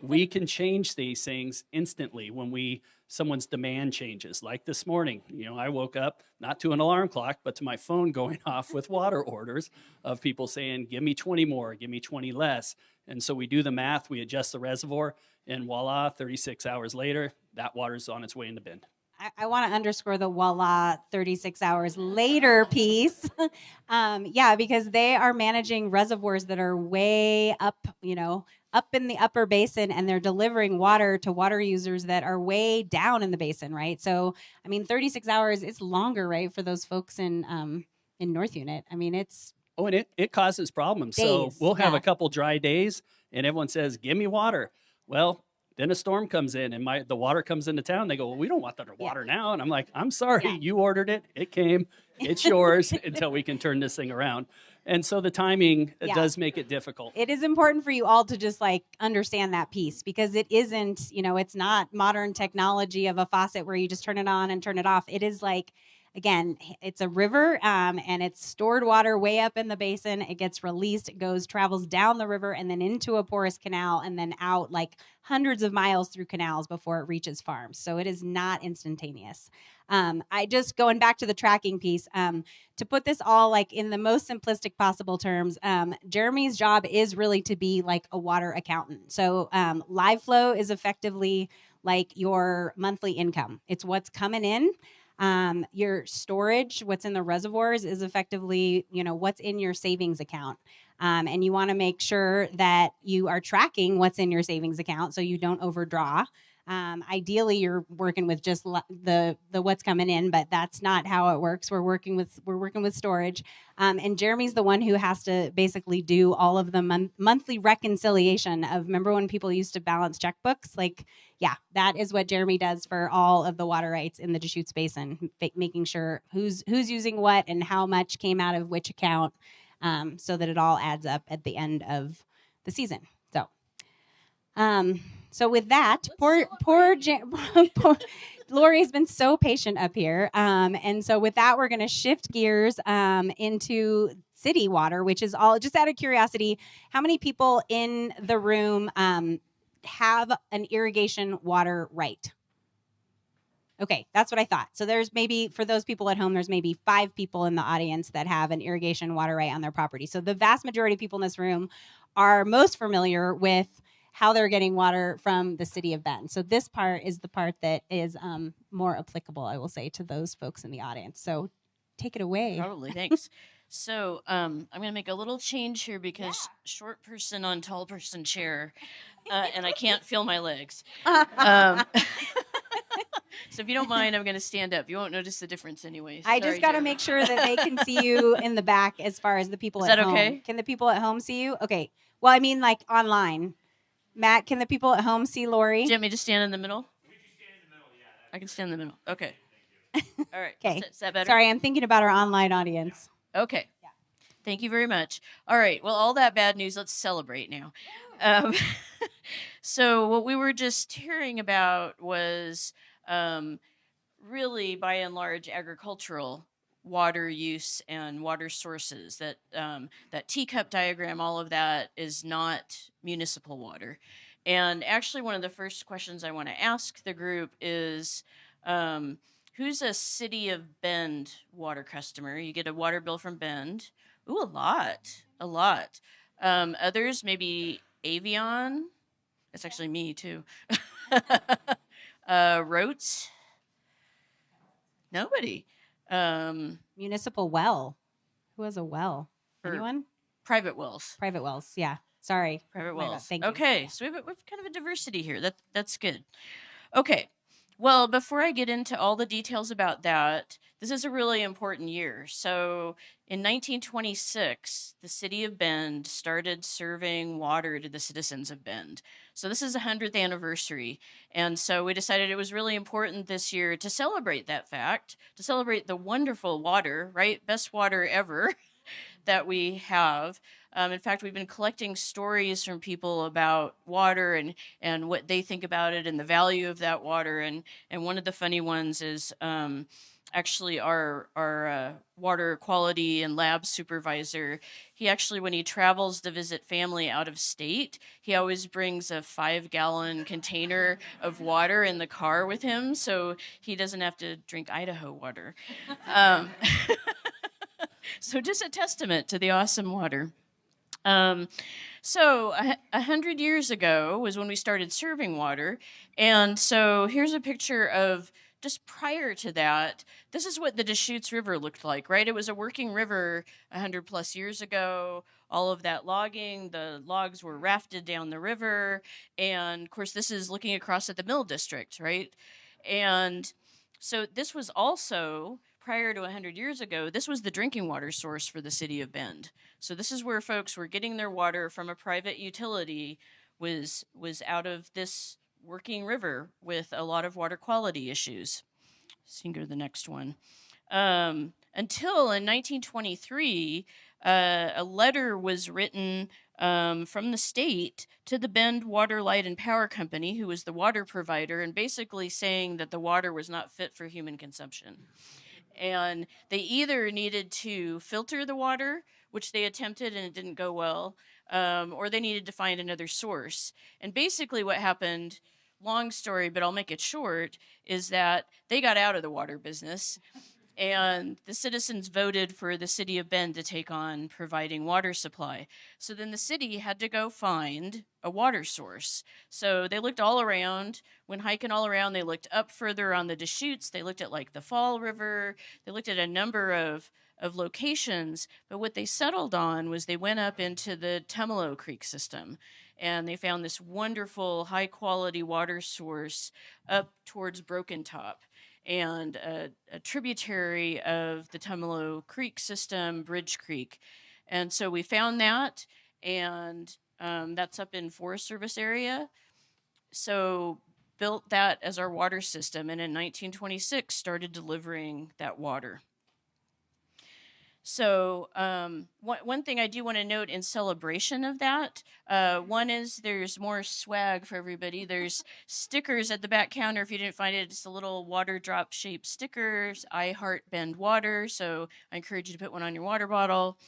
we can change these things instantly when someone's demand changes. Like this morning, I woke up not to an alarm clock, but to my phone going off with water orders of people saying, give me 20 more, give me 20 less. And so we do the math, we adjust the reservoir, and voila, 36 hours later, that water's on its way in the bin. I want to underscore the voila 36 hours later piece. Because they are managing reservoirs that are way up, up in the upper basin, and they're delivering water to water users that are way down in the basin, right? So, 36 hours, it's longer, right, for those folks in North Unit. It's Oh, and it causes problems. days. So we'll have a couple dry days, and everyone says, give me water. Well, then a storm comes in, and the water comes into town. They go, well, we don't want that water now. And I'm like, I'm sorry, you ordered it. It came. It's yours until we can turn this thing around. And so the timing does make it difficult. It is important for you all to just understand that piece, because it isn't, it's not modern technology of a faucet where you just turn it on and turn it off. It is again, it's a river, and it's stored water way up in the basin. It gets released, it travels down the river and then into a porous canal and then out hundreds of miles through canals before it reaches farms. So it is not instantaneous. I just going back to the tracking piece, to put this all in the most simplistic possible terms, Jeremy's job is really to be a water accountant. So live flow is effectively your monthly income. It's what's coming in. Your storage, what's in the reservoirs, is effectively, what's in your savings account. And you want to make sure that you are tracking what's in your savings account so you don't overdraw. Ideally, you're working with just the what's coming in, but that's not how it works. We're working with storage, and Jeremy's the one who has to basically do all of the monthly reconciliation of. Remember when people used to balance checkbooks? That is what Jeremy does for all of the water rights in the Deschutes Basin, making sure who's using what and how much came out of which account, so that it all adds up at the end of the season. So with that, poor Lori's been so patient up here. And so with that, we're going to shift gears into city water, which is all, just out of curiosity, how many people in the room have an irrigation water right? Okay, that's what I thought. So there's maybe, for those people at home, there's maybe 5 people in the audience that have an irrigation water right on their property. So the vast majority of people in this room are most familiar with how they're getting water from the city of Bend. So this part is the part that is more applicable, I will say, to those folks in the audience. So take it away. Probably, thanks. So I'm going to make a little change here because short person on tall person chair, and I can't feel my legs. So if you don't mind, I'm going to stand up. You won't notice the difference anyways. I just got to make sure that they can see you in the back as far as the people at home. Is that okay? Can the people at home see you? Okay. Well, I mean online. Matt, can the people at home see Lori? Do you want me to stand in the middle? We can stand in the middle, yeah. I can stand in the middle. Okay. All right. Okay. Is that better? Sorry, I'm thinking about our online audience. Okay. Yeah. Thank you very much. All right. Well, all that bad news, let's celebrate now. So what we were just hearing about was really, by and large, agricultural water use and water sources. That teacup diagram, all of that is not municipal water. And actually, one of the first questions I want to ask the group is, who's a City of Bend water customer? You get a water bill from Bend. Ooh, a lot. Others, maybe Avion. That's actually me, too. Rotes. Nobody. Municipal well. Who has a well? Or Anyone? private wells. Private wells. Yeah. Sorry. Private My bad. wells. Thank you. Okay, so we have kind of a diversity here. That's good. Okay. Well, before I get into all the details about that, this is a really important year. So, in 1926, the city of Bend started serving water to the citizens of Bend. So, this is the 100th anniversary. And so, we decided it was really important this year to celebrate that fact, to celebrate the wonderful water, right? Best water ever that we have. In fact, we've been collecting stories from people about water and what they think about it and the value of that water. And one of the funny ones is actually our water quality and lab supervisor. He actually, when he travels to visit family out of state, he always brings a 5-gallon container of water in the car with him, so he doesn't have to drink Idaho water. So just a testament to the awesome water. So 100 years ago was when we started serving water. And so here's a picture of just prior to that. This is what the Deschutes River looked like, right? It was a working river 100 plus years ago. All of that logging, the logs were rafted down the river. And of course, this is looking across at the Mill District, right? And so this was also, prior to 100 years ago, this was the drinking water source for the city of Bend. So this is where folks were getting their water from a private utility, was out of this working river with a lot of water quality issues. So you can go to the next one. Until in 1923, a letter was written from the state to the Bend Water, Light, and Power Company, who was the water provider, and basically saying that the water was not fit for human consumption. And they either needed to filter the water, which they attempted and it didn't go well, or they needed to find another source. And basically what happened, long story, but I'll make it short, is that they got out of the water business. And the citizens voted for the city of Bend to take on providing water supply. So then the city had to go find a water source. So they looked all around. When hiking all around, they looked up further on the Deschutes. They looked at like the Fall River. They looked at a number of locations. But what they settled on was they went up into the Tumalo Creek system. And they found this wonderful, high quality water source up towards Broken Top, and a tributary of the Tumalo Creek system, Bridge Creek. And so we found that, and that's up in Forest Service area. So built that as our water system, and in 1926 started delivering that water. So one thing I do want to note in celebration of that, one is there's more swag for everybody. There's stickers at the back counter. If you didn't find it, it's a little water drop shaped stickers. I heart Bend water. So I encourage you to put one on your water bottle.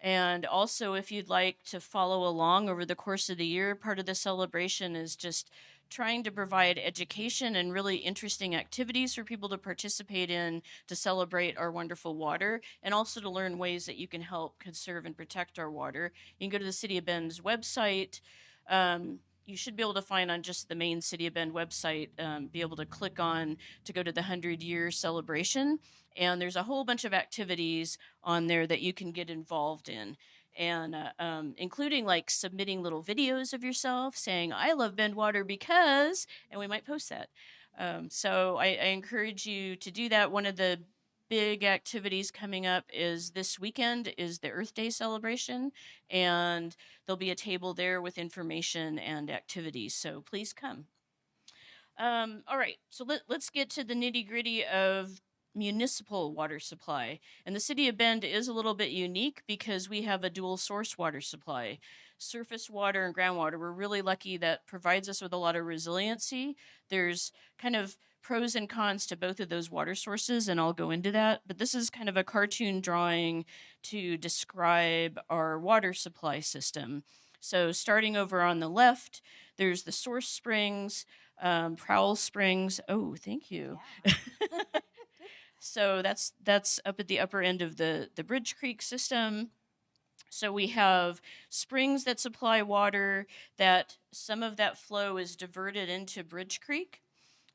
And also, if you'd like to follow along over the course of the year, part of the celebration is just trying to provide education and really interesting activities for people to participate in to celebrate our wonderful water, and also to learn ways that you can help conserve and protect our water. You can go to the City of Bend's website. You should be able to find on just the main City of Bend website, be able to click on to go to the 100-year celebration. And there's a whole bunch of activities on there that you can get involved in. And including like submitting little videos of yourself saying, I love Bend water because, and we might post that. So I encourage you to do that. One of the big activities coming up is this weekend is the Earth Day celebration, and there'll be a table there with information and activities. So please come. All right, so let's get to the nitty gritty of municipal water supply. And the City of Bend is a little bit unique because we have a dual source water supply, surface water and groundwater. We're really lucky that provides us with a lot of resiliency. There's kind of pros and cons to both of those water sources, and I'll go into that. But this is kind of a cartoon drawing to describe our water supply system. So starting over on the left, there's the source springs, Prowl Springs. Oh, thank you. Yeah. So that's up at the upper end of the Bridge Creek system. So we have springs that supply water, that some of that flow is diverted into Bridge Creek,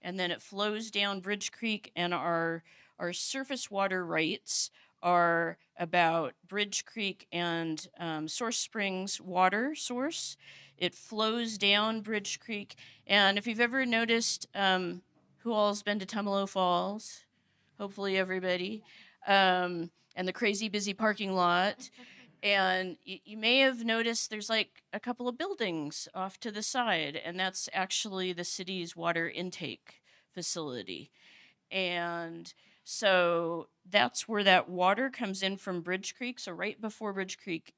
and then it flows down Bridge Creek, and our Our surface water rights are about Bridge Creek and Source Springs water source. It flows down Bridge Creek. And if you've ever noticed, who all's been to Tumalo Falls? Hopefully everybody. And the crazy busy parking lot. And you may have noticed there's like a couple of buildings off to the side, and that's actually the city's water intake facility. And so that's where that water comes in from Bridge Creek. So right before Bridge Creek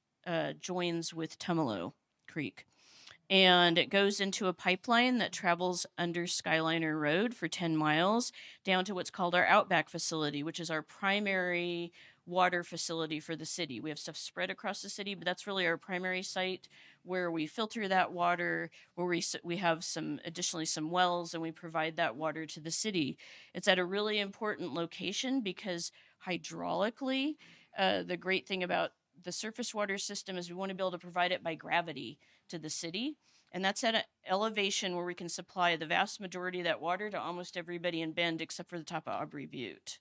joins with Tumalo Creek. And it goes into a pipeline that travels under Skyliner Road for 10 miles down to what's called our Outback facility, which is our primary water facility for the city. We have stuff spread across the city, but that's really our primary site where we filter that water, where we have additionally some wells, and we provide that water to the city. It's at a really important location because hydraulically, the great thing about the surface water system is we want to be able to provide it by gravity to the city. And that's at an elevation where we can supply the vast majority of that water to almost everybody in Bend except for the top of Aubrey Butte.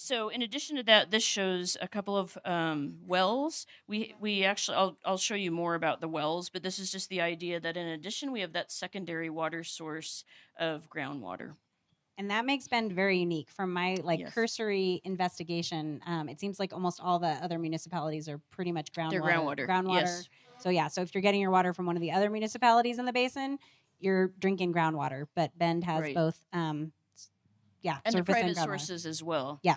So in addition to that, this shows a couple of wells. We actually, I'll show you more about the wells, but this is just the idea that in addition, we have that secondary water source of groundwater. And that makes Bend very unique. From my Yes. cursory investigation, it seems like almost all the other municipalities are pretty much They're groundwater. groundwater. Yes. So if you're getting your water from one of the other municipalities in the basin, you're drinking groundwater. But Bend has Right. both, And the surface private groundwater. sources as well. Yeah.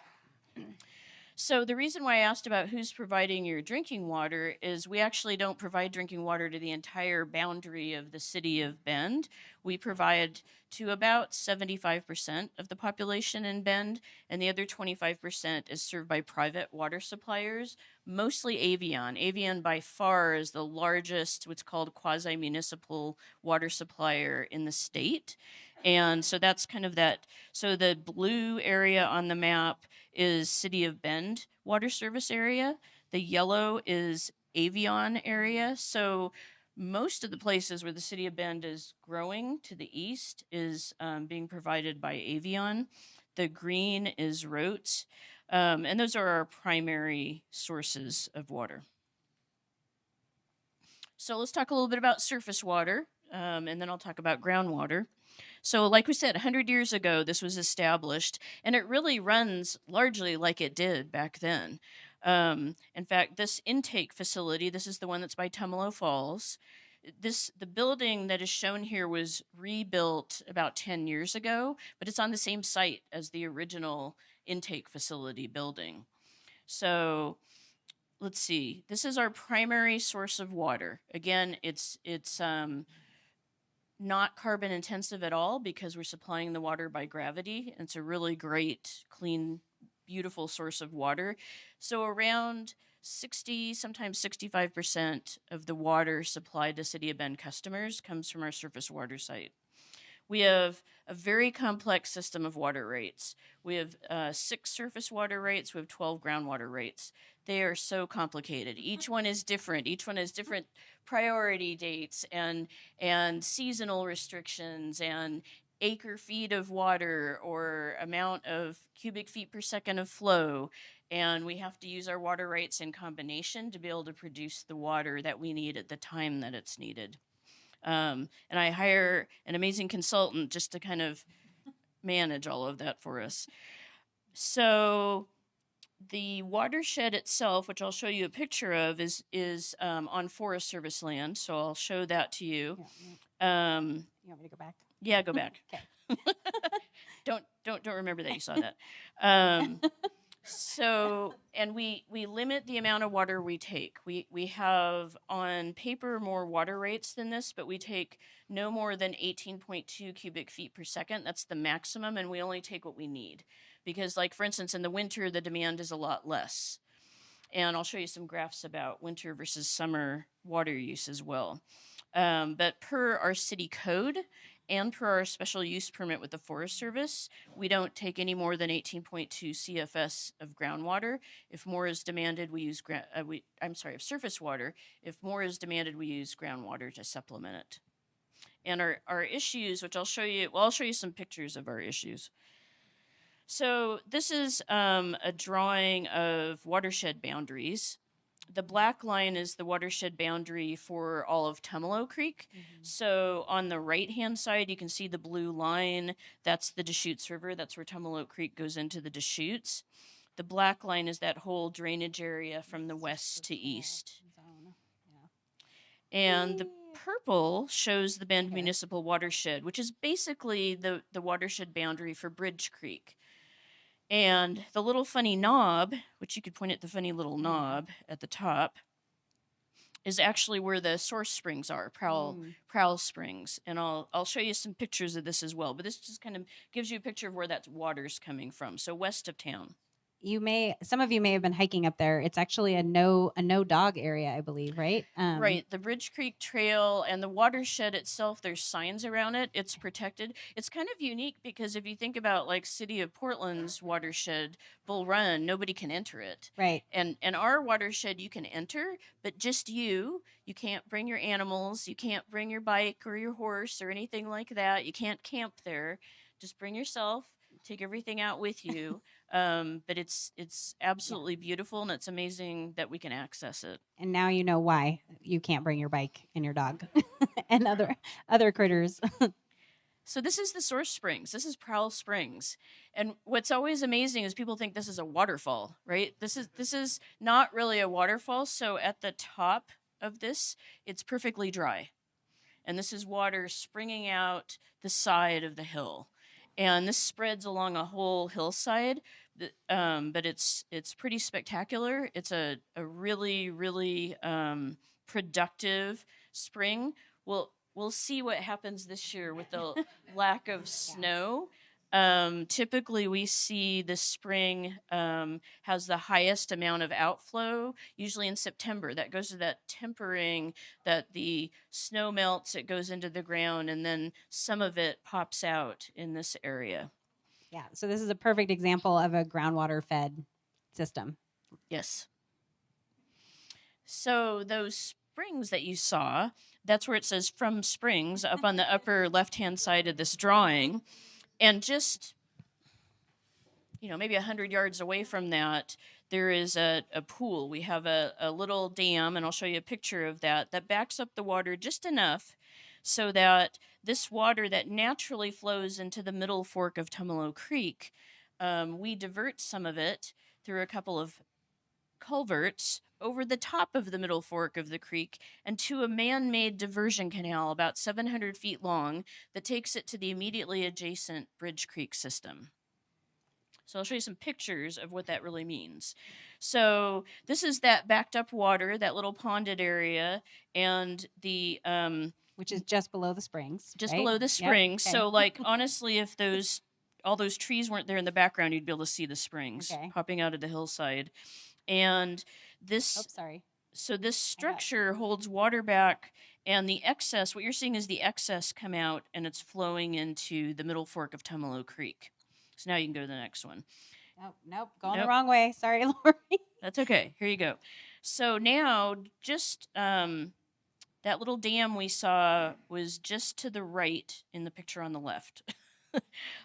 So the reason why I asked about who's providing your drinking water is we actually don't provide drinking water to the entire boundary of the city of Bend. We provide to about 75% of the population in Bend, and the other 25% is served by private water suppliers, mostly Avion. Avion by far is the largest, what's called quasi-municipal water supplier in the state. And so that's kind of that. So the blue area on the map is City of Bend water service area. The yellow is Avion area. So most of the places where the City of Bend is growing to the east is being provided by Avion. The green is Rote. And those are our primary sources of water. So let's talk a little bit about surface water, and then I'll talk about groundwater. So like we said, 100 years ago, this was established, and it really runs largely like it did back then. In fact, this intake facility, this is the one that's by Tumalo Falls. The building that is shown here was rebuilt about 10 years ago, but it's on the same site as the original intake facility building. So let's see. This is our primary source of water. Again, it's not carbon intensive at all because we're supplying the water by gravity. It's a really great, clean, beautiful source of water. So around 60, sometimes 65% of the water supplied to City of Bend customers comes from our surface water site. We have a very complex system of water rates. We have 6 surface water rates. We have 12 groundwater rates. They are so complicated. Each one is different. Each one has different priority dates and seasonal restrictions and acre feet of water or amount of cubic feet per second of flow. And we have to use our water rates in combination to be able to produce the water that we need at the time that it's needed. And I hire an amazing consultant just to kind of manage all of that for us. So the watershed itself, which I'll show you a picture of, is on Forest Service land. So I'll show that to you. You want me to go back? Yeah, go back. Okay. Don't remember that you saw that. So, and we limit the amount of water we take. We have on paper more water rates than this, but we take no more than 18.2 cubic feet per second. That's the maximum, and we only take what we need. Because, like, for instance, in the winter, the demand is a lot less. And I'll show you some graphs about winter versus summer water use as well. But per our city code and per our special use permit with the Forest Service, we don't take any more than 18.2 CFS of groundwater. If more is demanded, we use of surface water. If more is demanded, we use groundwater to supplement it. And our issues, which I'll show you some pictures of our issues. So this is a drawing of watershed boundaries. The black line is the watershed boundary for all of Tumalo Creek. So on the right-hand side, you can see the blue line. That's the Deschutes River. That's where Tumalo Creek goes into the Deschutes. The black line is that whole drainage area from the west to east. Zone. And the purple shows the Bend Okay. Municipal Watershed, which is basically the watershed boundary for Bridge Creek. And the little funny knob, which you could point at the funny little knob at the top, is actually where the source springs are, Prowl Springs. And I'll show you some pictures of this as well. But this just kind of gives you a picture of where that water's coming from. So west of town. Some of you may have been hiking up there. It's actually a no dog area, I believe, right? Right. The Bridge Creek Trail and the watershed itself, there's signs around it. It's protected. It's kind of unique because if you think about like City of Portland's watershed, Bull Run, nobody can enter it. Right. And our watershed you can enter, but just you. You can't bring your animals. You can't bring your bike or your horse or anything like that. You can't camp there. Just bring yourself. Take everything out with you. But it's absolutely beautiful, and it's amazing that we can access it. And now you know why you can't bring your bike and your dog and other critters. So this is the source springs. This is Prowl Springs. And what's always amazing is people think this is a waterfall, right? This is not really a waterfall. So at the top of this, it's perfectly dry. And this is water springing out the side of the hill. And this spreads along a whole hillside, but it's pretty spectacular. It's a really, really productive spring. We'll see what happens this year with the lack of snow. Typically, we see the spring has the highest amount of outflow, usually in September. That goes to that tempering, that the snow melts, it goes into the ground, and then some of it pops out in this area. Yeah. So this is a perfect example of a groundwater fed system. Yes. So those springs that you saw, that's where it says from springs up on the upper left-hand side of this drawing. And just, maybe 100 yards away from that, there is a pool. We have a little dam, and I'll show you a picture of that backs up the water just enough so that this water that naturally flows into the middle fork of Tumalo Creek, we divert some of it through a couple of culverts over the top of the middle fork of the creek and to a man-made diversion canal about 700 feet long that takes it to the immediately adjacent Bridge Creek system. So I'll show you some pictures of what that really means. So this is that backed up water, that little ponded area, and the which is just below the springs. just right? below the springs. Yep, okay. So like honestly, if all those trees weren't there in the background, you'd be able to see the springs popping out of the hillside. And this So this structure holds water back, and the excess, what you're seeing is the excess come out, and it's flowing into the middle fork of Tumalo Creek. So now you can go to the next one. Nope, going the wrong way. Sorry, Lori. That's okay. Here you go. So now just that little dam we saw was just to the right in the picture on the left.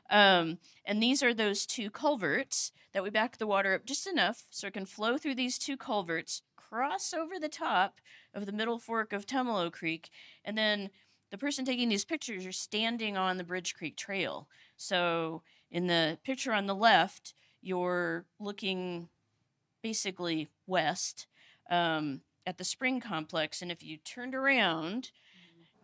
And these are those two culverts that we back the water up just enough so it can flow through these two culverts, cross over the top of the middle fork of Tumalo Creek, and then the person taking these pictures are standing on the Bridge Creek Trail. So in the picture on the left, you're looking basically west at the spring complex, and if you turned around,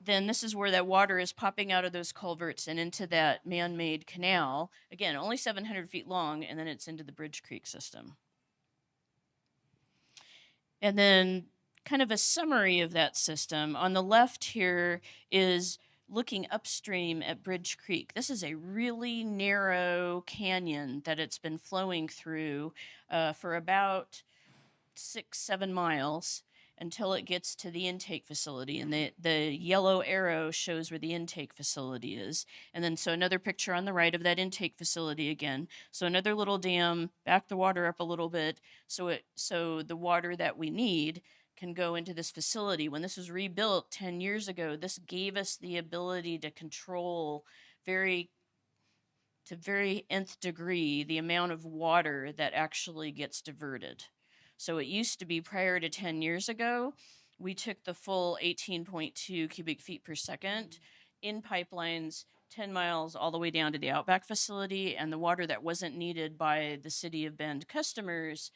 then this is where that water is popping out of those culverts and into that man-made canal. Again, only 700 feet long, and then it's into the Bridge Creek system. And then kind of a summary of that system. On the left here is looking upstream at Bridge Creek. This is a really narrow canyon that it's been flowing through for about 6-7 miles until it gets to the intake facility. And the yellow arrow shows where the intake facility is. And then so another picture on the right of that intake facility again. So another little dam, back the water up a little bit so the water that we need can go into this facility. When this was rebuilt 10 years ago, this gave us the ability to control very to very nth degree the amount of water that actually gets diverted. So it used to be, prior to 10 years ago, we took the full 18.2 cubic feet per second in pipelines 10 miles all the way down to the Outback facility, and the water that wasn't needed by the City of Bend customers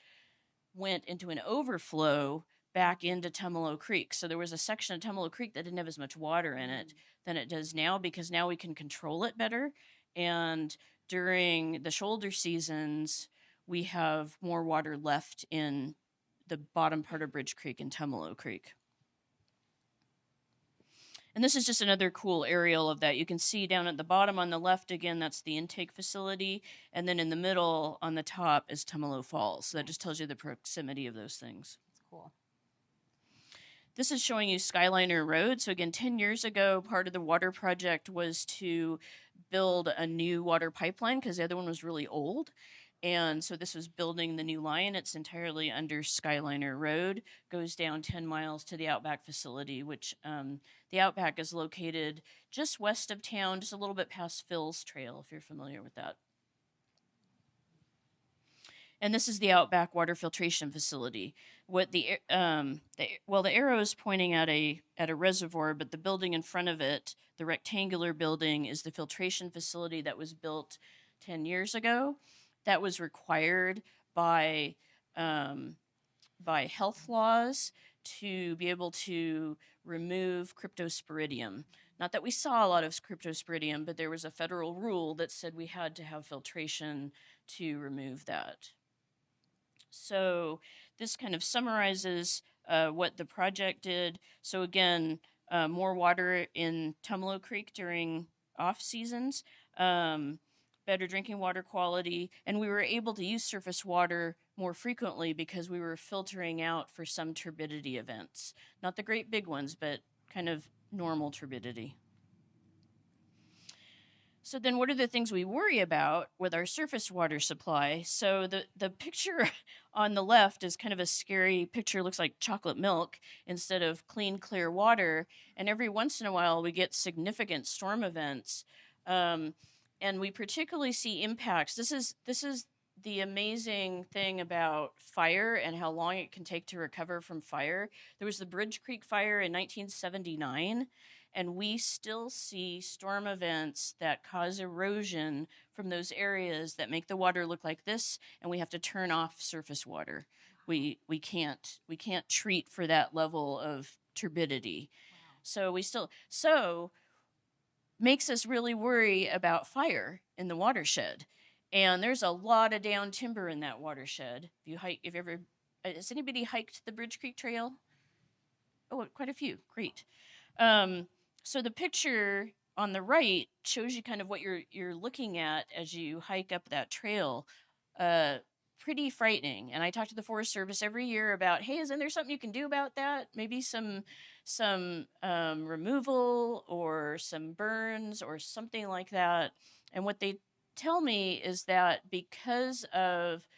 went into an overflow back into Tumalo Creek. So there was a section of Tumalo Creek that didn't have as much water in it than it does now, because now we can control it better. And during the shoulder seasons, we have more water left in the bottom part of Bridge Creek and Tumalo Creek. And this is just another cool aerial of that. You can see down at the bottom on the left, again, that's the intake facility. And then in the middle on the top is Tumalo Falls. So that just tells you the proximity of those things. That's cool. This is showing you Skyliner Road. So again, 10 years ago, part of the water project was to build a new water pipeline because the other one was really old. And so this was building the new line. It's entirely under Skyliner Road, goes down 10 miles to the Outback facility, which the Outback is located just west of town, just a little bit past Phil's Trail, if you're familiar with that. And this is the Outback water filtration facility. What the arrow is pointing at a reservoir, but the building in front of it, the rectangular building, is the filtration facility that was built 10 years ago. That was required by health laws to be able to remove cryptosporidium. Not that we saw a lot of cryptosporidium, but there was a federal rule that said we had to have filtration to remove that. So this kind of summarizes what the project did. So again, more water in Tumalo Creek during off seasons, better drinking water quality, and we were able to use surface water more frequently because we were filtering out for some turbidity events. Not the great big ones, but kind of normal turbidity. So then what are the things we worry about with our surface water supply? So the picture on the left is kind of a scary picture. It looks like chocolate milk instead of clean, clear water. And every once in a while, we get significant storm events. And we particularly see impacts. This is the amazing thing about fire and how long it can take to recover from fire. There was the Bridge Creek fire in 1979, and we still see storm events that cause erosion from those areas that make the water look like this, and we have to turn off surface water. We can't treat for that level of turbidity. Wow. So makes us really worry about fire in the watershed. And there's a lot of down timber in that watershed. Has anybody hiked the Bridge Creek Trail? Oh, quite a few. Great. So the picture on the right shows you kind of what you're looking at as you hike up that trail. Pretty frightening. And I talk to the Forest Service every year about, hey, isn't there something you can do about that? Maybe some removal or some burns or something like that. And what they tell me is that because of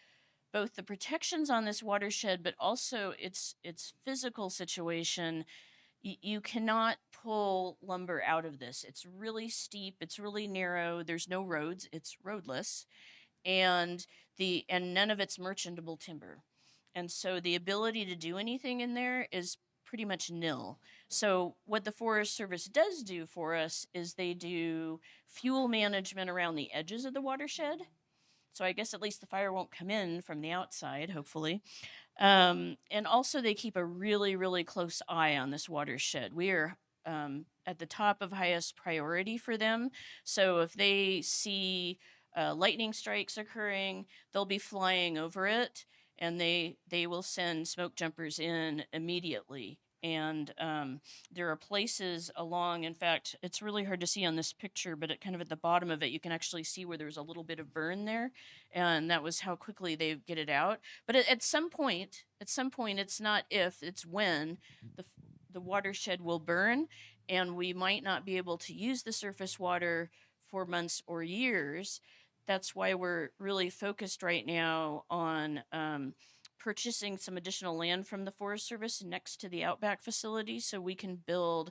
both the protections on this watershed, but also its physical situation, you cannot pull lumber out of this. It's really steep. It's really narrow. There's no roads. It's roadless. And none of it's merchantable timber. And so the ability to do anything in there is pretty much nil. So what the Forest Service does do for us is they do fuel management around the edges of the watershed. So I guess at least the fire won't come in from the outside, hopefully. And also they keep a really, really close eye on this watershed. We are at the top of highest priority for them. So if they see lightning strikes occurring, they'll be flying over it, and they will send smoke jumpers in immediately. And there are places along, in fact, it's really hard to see on this picture, but kind of at the bottom of it, you can actually see where there's a little bit of burn there, and that was how quickly they get it out. But at some point, it's not if, it's when the watershed will burn, and we might not be able to use the surface water for months or years. That's why we're really focused right now on purchasing some additional land from the Forest Service next to the Outback facility so we can build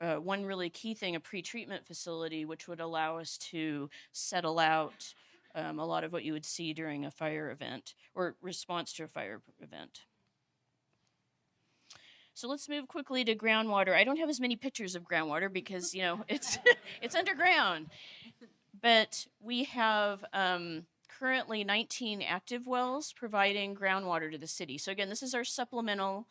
one really key thing, a pretreatment facility, which would allow us to settle out a lot of what you would see during a fire event or response to a fire event. So let's move quickly to groundwater. I don't have as many pictures of groundwater because, you know, it's it's underground. But we have currently 19 active wells providing groundwater to the city. So again, this is our supplemental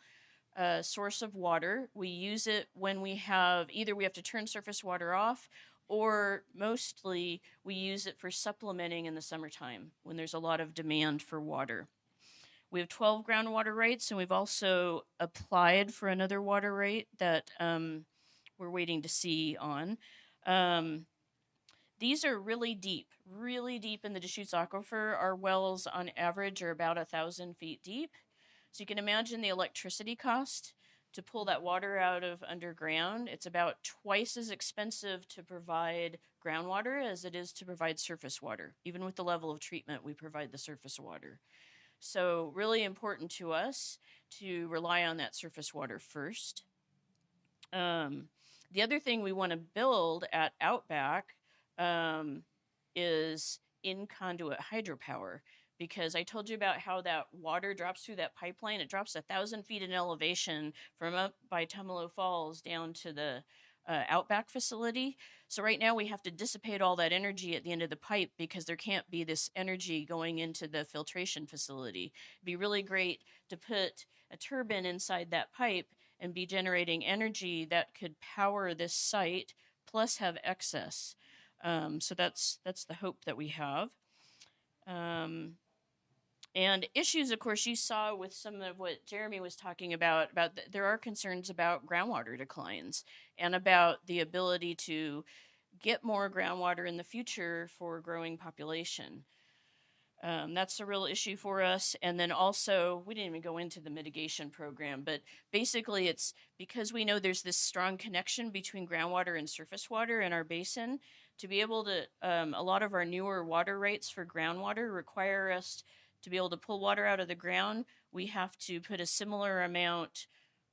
source of water. We use it when we have either we have to turn surface water off, or mostly we use it for supplementing in the summertime when there's a lot of demand for water. We have 12 groundwater rights, and we've also applied for another water right that we're waiting to see on. These are really deep in the Deschutes Aquifer. Our wells on average are about 1,000 feet deep. So you can imagine the electricity cost to pull that water out of underground. It's about twice as expensive to provide groundwater as it is to provide surface water. Even with the level of treatment, we provide the surface water. So really important to us to rely on that surface water first. The other thing we want to build at Outback is in conduit hydropower, because I told you about how that water drops through that pipeline. It drops 1,000 feet in elevation from up by Tumalo Falls down to the Outback facility. So right now we have to dissipate all that energy at the end of the pipe because there can't be this energy going into the filtration facility. It'd be really great to put a turbine inside that pipe and be generating energy that could power this site plus have excess. So that's the hope that we have. And issues, of course, you saw with some of what Jeremy was talking about there are concerns about groundwater declines and about the ability to get more groundwater in the future for growing population. That's a real issue for us. And then also, we didn't even go into the mitigation program, but basically it's because we know there's this strong connection between groundwater and surface water in our basin. To be able to, a lot of our newer water rates for groundwater require us to be able to pull water out of the ground. We have to put a similar amount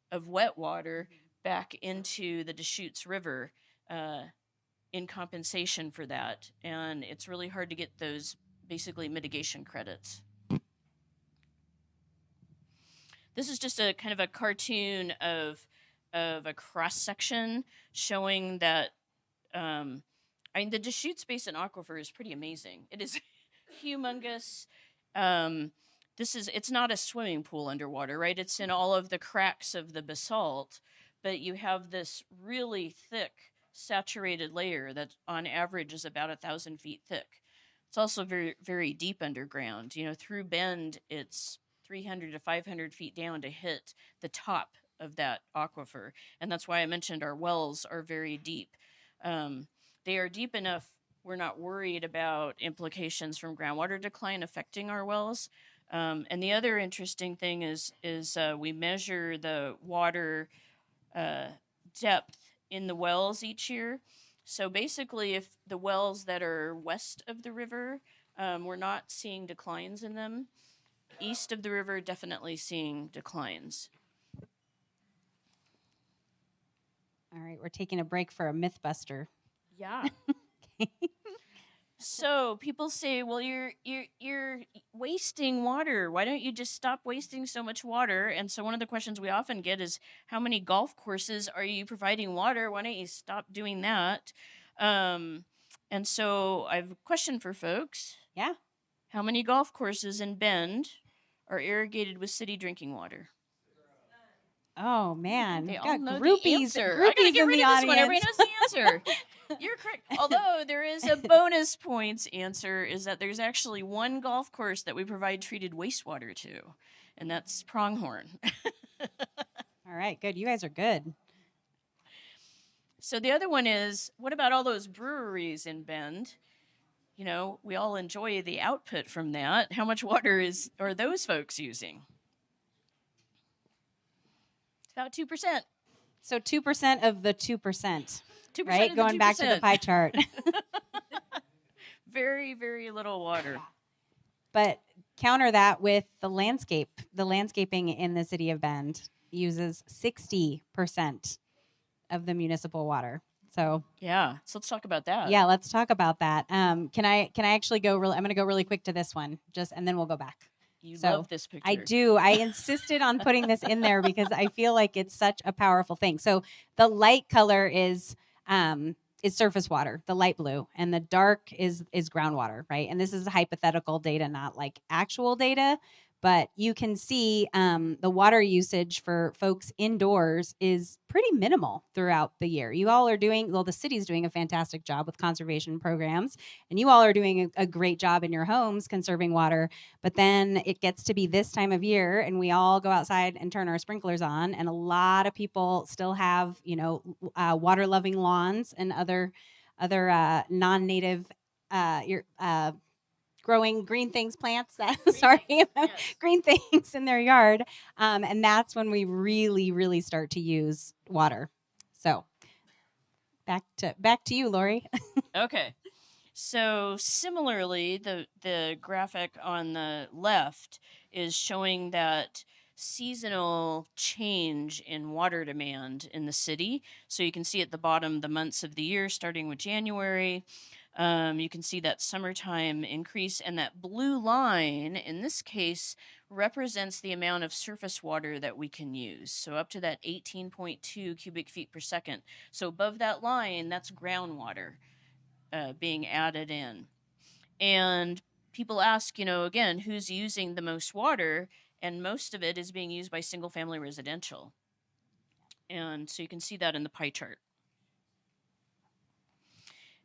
of wet water back into the Deschutes River in compensation for that. And it's really hard to get those basically mitigation credits. This is just a kind of a cartoon of a cross section showing that the Deschutes Basin aquifer is pretty amazing. It is humongous. It's not a swimming pool underwater, right? It's in all of the cracks of the basalt, but you have this really thick saturated layer that on average is about 1,000 feet thick. It's also very, very deep underground. You know, through Bend, it's 300 to 500 feet down to hit the top of that aquifer. And that's why I mentioned our wells are very deep. They are deep enough we're not worried about implications from groundwater decline affecting our wells. And the other interesting thing is we measure the water depth in the wells each year. So basically, if the wells that are west of the river, we're not seeing declines in them. East of the river, definitely seeing declines. All right, we're taking a break for a myth buster. Yeah. So people say, well, you're wasting water. Why don't you just stop wasting so much water? And so one of the questions we often get is, how many golf courses are you providing water? Why don't you stop doing that? And so I have a question for folks. Yeah. How many golf courses in Bend are irrigated with city drinking water? Oh man, They we've all got know groupies, the answer. groupies I gotta get in rid the of this audience. one. Everybody knows the answer. You're correct. Although there is a bonus points answer, is that there's actually one golf course that we provide treated wastewater to, and that's Pronghorn. All right, good. You guys are good. So the other one is, what about all those breweries in Bend? You know, we all enjoy the output from that. How much water are those folks using? It's about 2%. So 2% of the 2%. 2% right? of the Going back to the 2%. pie chart. Very, very little water. But counter that with the landscape. The landscaping in the city of Bend uses 60% of the municipal water. So Yeah. So let's talk about that. yeah, let's talk about that. Can I actually go really? I'm going to go really quick to this one, and then we'll go back. You So love this picture. I do. I insisted on putting this in there because I feel like it's such a powerful thing. So the light color is surface water, the light blue, and the dark is groundwater, right? And this is hypothetical data, not like actual data. But you can see the water usage for folks indoors is pretty minimal throughout the year. You all are doing, well, the city's doing a fantastic job with conservation programs, and you all are doing a great job in your homes conserving water. But then it gets to be this time of year, and we all go outside and turn our sprinklers on, and a lot of people still have, water-loving lawns and other non-native growing green things plants green things in their yard, and that's when we really start to use water. So back to you, Lori. Okay. So similarly, the graphic on the left is showing that seasonal change in water demand in the city. So you can see at the bottom the months of the year, starting with January. You can see that summertime increase, and that blue line, in this case, represents the amount of surface water that we can use. So up to that 18.2 cubic feet per second. So above that line, that's groundwater being added in. And people ask, again, who's using the most water? And most of it is being used by single family residential. And so you can see that in the pie chart.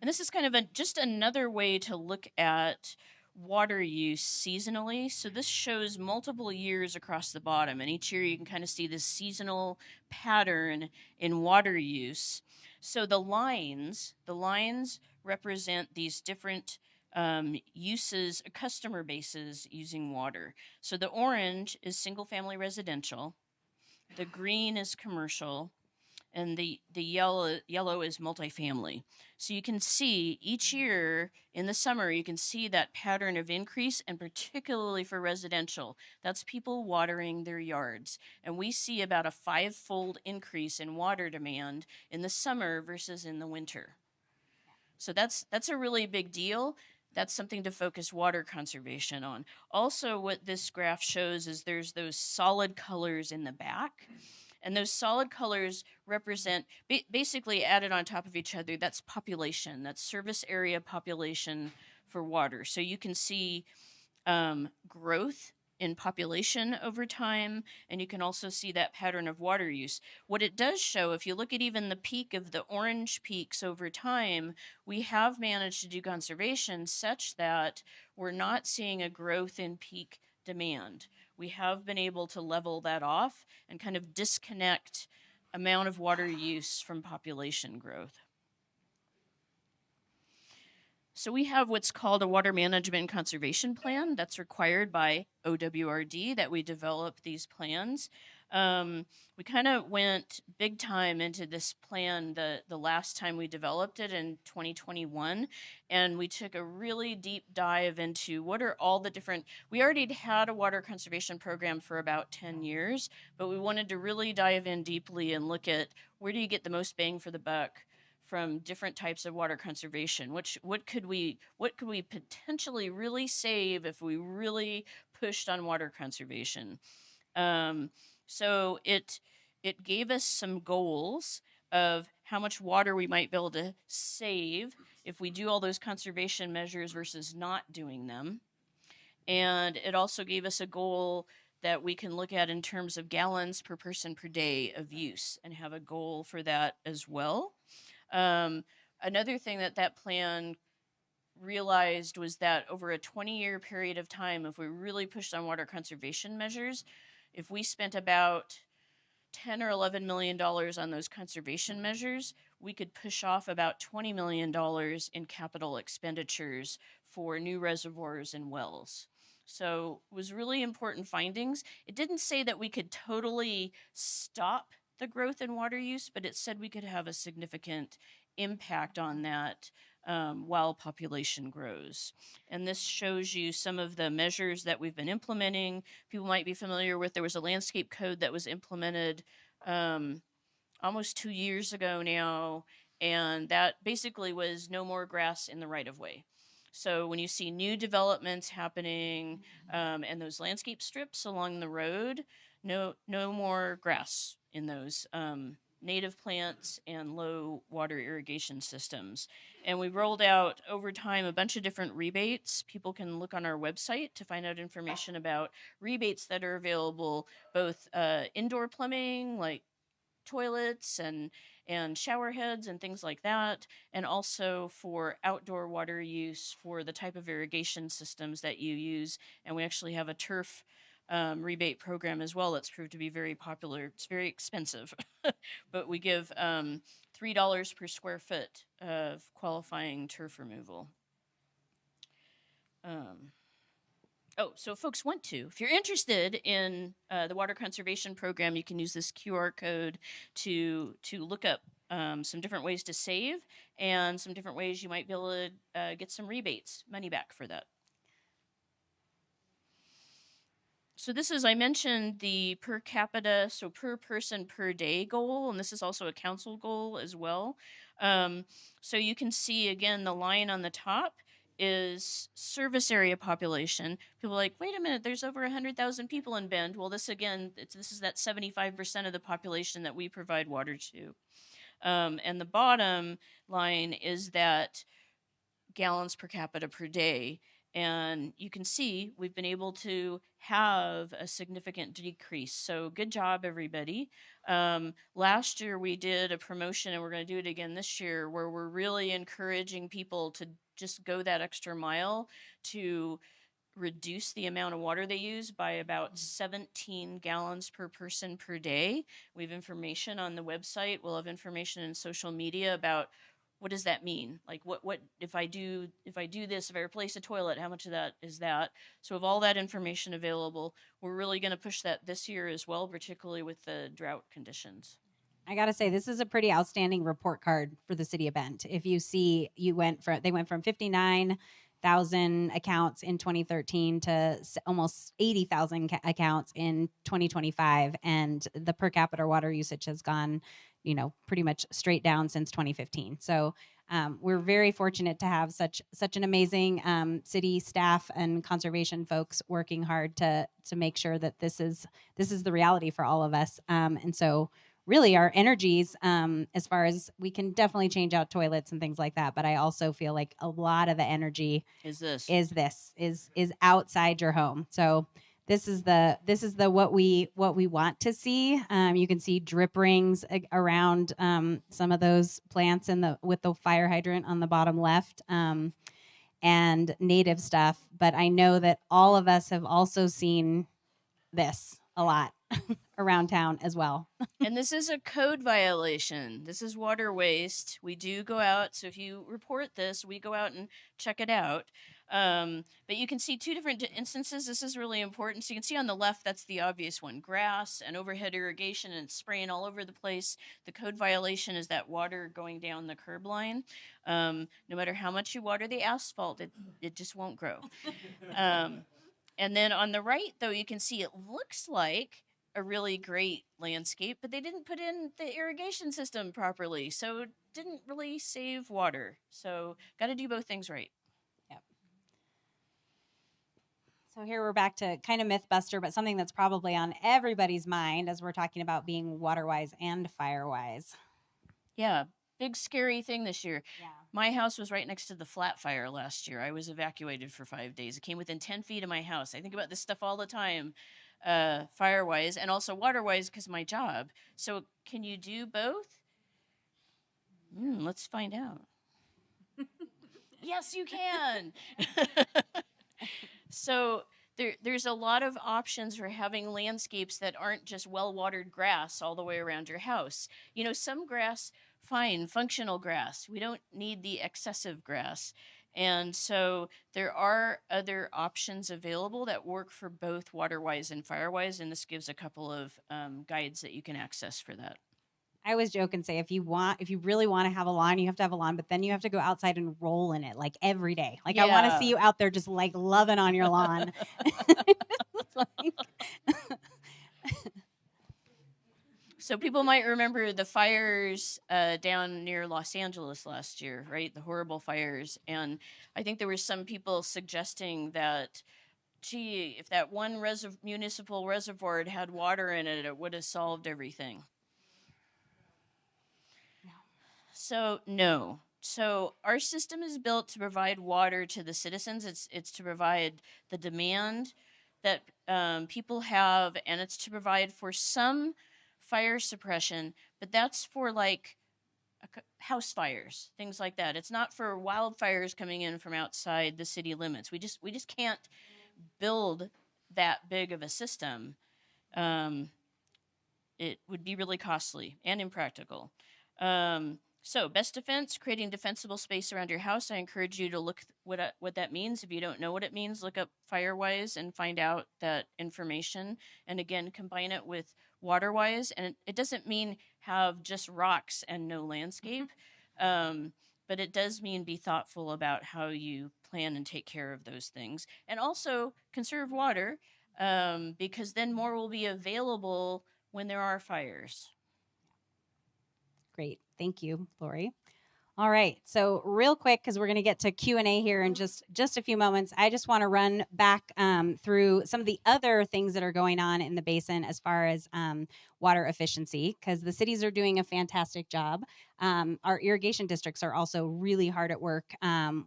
And this is kind of just another way to look at water use seasonally. So this shows multiple years across the bottom, and each year you can kind of see this seasonal pattern in water use. So the lines represent these different uses, customer bases using water. So the orange is single family residential, the green is commercial, and the yellow is multifamily. So you can see each year in the summer, you can see that pattern of increase, and particularly for residential, that's people watering their yards. And we see about a 5-fold increase in water demand in the summer versus in the winter. So that's a really big deal. That's something to focus water conservation on. Also, what this graph shows is there's those solid colors in the back. And those solid colors represent, basically added on top of each other, that's population, that's service area population for water. So you can see growth in population over time, and you can also see that pattern of water use. What it does show, if you look at even the peak of the orange peaks over time, we have managed to do conservation such that we're not seeing a growth in peak demand. We have been able to level that off and kind of disconnect amount of water use from population growth. So we have what's called a water management and conservation plan that's required by OWRD that we develop these plans. We kind of went big time into this plan the last time we developed it in 2021, and we took a really deep dive into what are all the different, we already had a water conservation program for about 10 years, but we wanted to really dive in deeply and look at where do you get the most bang for the buck from different types of water conservation. What could we potentially really save if we really pushed on water conservation? So it gave us some goals of how much water we might be able to save if we do all those conservation measures versus not doing them. And it also gave us a goal that we can look at in terms of gallons per person per day of use and have a goal for that as well. Another thing that plan realized was that over a 20-year period of time, if we really pushed on water conservation measures, if we spent about $10 or $11 million on those conservation measures, we could push off about $20 million in capital expenditures for new reservoirs and wells. So it was really important findings. It didn't say that we could totally stop the growth in water use, but it said we could have a significant impact on that while population grows. And this shows you some of the measures that we've been implementing. People might be familiar with, there was a landscape code that was implemented almost 2 years ago now, and that basically was no more grass in the right of way. So when you see new developments happening and those landscape strips along the road, no more grass in those native plants and low water irrigation systems. And we rolled out over time a bunch of different rebates. People can look on our website to find out information about rebates that are available, both indoor plumbing like toilets and shower heads and things like that, and also for outdoor water use for the type of irrigation systems that you use. And we actually have a turf rebate program as well that's proved to be very popular. It's very expensive, but we give $3 per square foot of qualifying turf removal. So folks want to. If you're interested in the water conservation program, you can use this QR code to look up some different ways to save and some different ways you might be able to get some rebates, money back for that. So this is, I mentioned the per capita, so per person per day goal, and this is also a council goal as well. So you can see, again, the line on the top is service area population. People are like, wait a minute, there's over 100,000 people in Bend. Well, this again, this is that 75% of the population that we provide water to. And the bottom line is that gallons per capita per day. And you can see we've been able to have a significant decrease. So good job, everybody. Last year we did a promotion, and we're going to do it again this year, where we're really encouraging people to just go that extra mile to reduce the amount of water they use by about 17 gallons per person per day. We have information on the website. We'll have information in social media about what does that mean? Like what if I do this, if I replace a toilet, how much of that is that? So with all that information available, we're really going to push that this year as well, particularly with the drought conditions. I gotta say, this is a pretty outstanding report card for the city of Bend. If you see, they went from 59,000 accounts in 2013 to almost 80,000 accounts in 2025, and the per capita water usage has gone, pretty much straight down since 2015. So we're very fortunate to have such an amazing city staff and conservation folks working hard to make sure that this is the reality for all of us. And so really our energies, as far as we can definitely change out toilets and things like that, but I also feel like a lot of the energy is outside your home. So this is the what we want to see. You can see drip rings around some of those plants with the fire hydrant on the bottom left, and native stuff. But I know that all of us have also seen this a lot around town as well. And this is a code violation. This is water waste. We do go out. So if you report this, we go out and check it out. But you can see two different instances. This is really important. So you can see on the left, that's the obvious one, grass and overhead irrigation and spraying all over the place. The code violation is that water going down the curb line. No matter how much you water the asphalt, it just won't grow. And then on the right, though, you can see it looks like a really great landscape, but they didn't put in the irrigation system properly, so it didn't really save water. So got to do both things right. Yep. So here we're back to kind of Mythbuster, but something that's probably on everybody's mind as we're talking about being water-wise and fire-wise. Yeah, big scary thing this year. Yeah. My house was right next to the flat fire last year. I was evacuated for 5 days. It came within 10 feet of my house. I think about this stuff all the time, fire-wise and also water-wise because of my job. So can you do both? Let's find out. Yes, you can. So there's a lot of options for having landscapes that aren't just well-watered grass all the way around your house. Some grass, fine, functional grass. We don't need the excessive grass. And so there are other options available that work for both water-wise and fire-wise, and this gives a couple of guides that you can access for that. I always joke and say, if you really want to have a lawn, you have to have a lawn, but then you have to go outside and roll in it like every day. Like, yeah. I want to see you out there just like loving on your lawn. So people might remember the fires down near Los Angeles last year, right? The horrible fires. And I think there were some people suggesting that, gee, if that one municipal reservoir had water in it, it would have solved everything. So no. So our system is built to provide water to the citizens. It's to provide the demand that people have, and it's to provide for some fire suppression, but that's for like house fires, things like that. It's not for wildfires coming in from outside the city limits. We just can't build that big of a system. It would be really costly and impractical. So, best defense, creating defensible space around your house. I encourage you to look what that means. If you don't know what it means, look up FireWise and find out that information. And again, combine it with WaterWise. And it doesn't mean have just rocks and no landscape, but it does mean be thoughtful about how you plan and take care of those things. And also conserve water, because then more will be available when there are fires. Great. Thank you, Lori. All right. So real quick, because we're going to get to Q&A here in just a few moments, I just want to run back through some of the other things that are going on in the basin as far as water efficiency, because the cities are doing a fantastic job. Our irrigation districts are also really hard at work,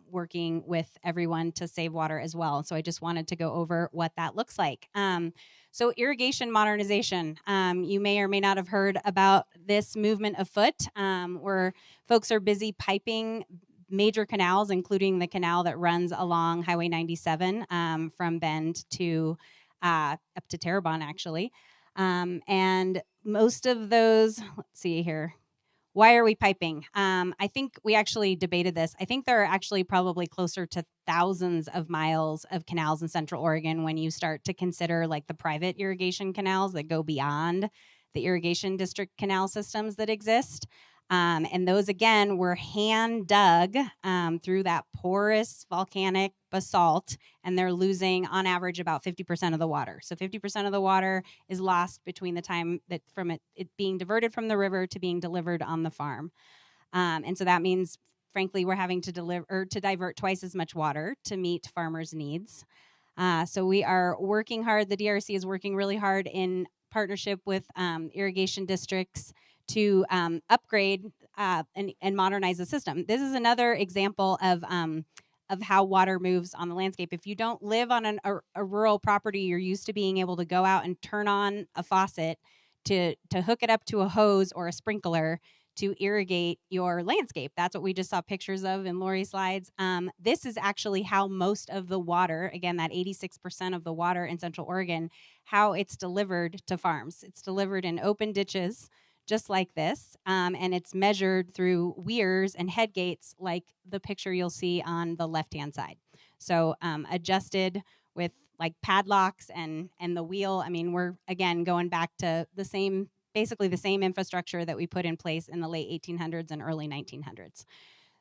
working with everyone to save water as well. So I just wanted to go over what that looks like. So irrigation modernization, you may or may not have heard about this movement afoot, where folks are busy piping major canals, including the canal that runs along Highway 97 from Bend to up to Terrebonne, actually. And most of those, let's see here. Why are we piping? I think we actually debated this. I think there are actually probably closer to thousands of miles of canals in Central Oregon when you start to consider like the private irrigation canals that go beyond the irrigation district canal systems that exist. And those, again, were hand dug through that porous volcanic basalt, and they're losing, on average, about 50% of the water. So 50% of the water is lost between the time that from it being diverted from the river to being delivered on the farm. And so that means, frankly, we're having to divert twice as much water to meet farmers' needs. So we are working hard. The DRC is working really hard in partnership with irrigation districts to upgrade and modernize the system. This is another example of how water moves on the landscape. If you don't live on a rural property, you're used to being able to go out and turn on a faucet to hook it up to a hose or a sprinkler to irrigate your landscape. That's what we just saw pictures of in Lori's slides. This is actually how most of the water, again, that 86% of the water in Central Oregon, how it's delivered to farms. It's delivered in open ditches, just like this, and it's measured through weirs and head gates like the picture you'll see on the left-hand side. So adjusted with like padlocks and the wheel. I mean, we're, again, going back to basically the same infrastructure that we put in place in the late 1800s and early 1900s.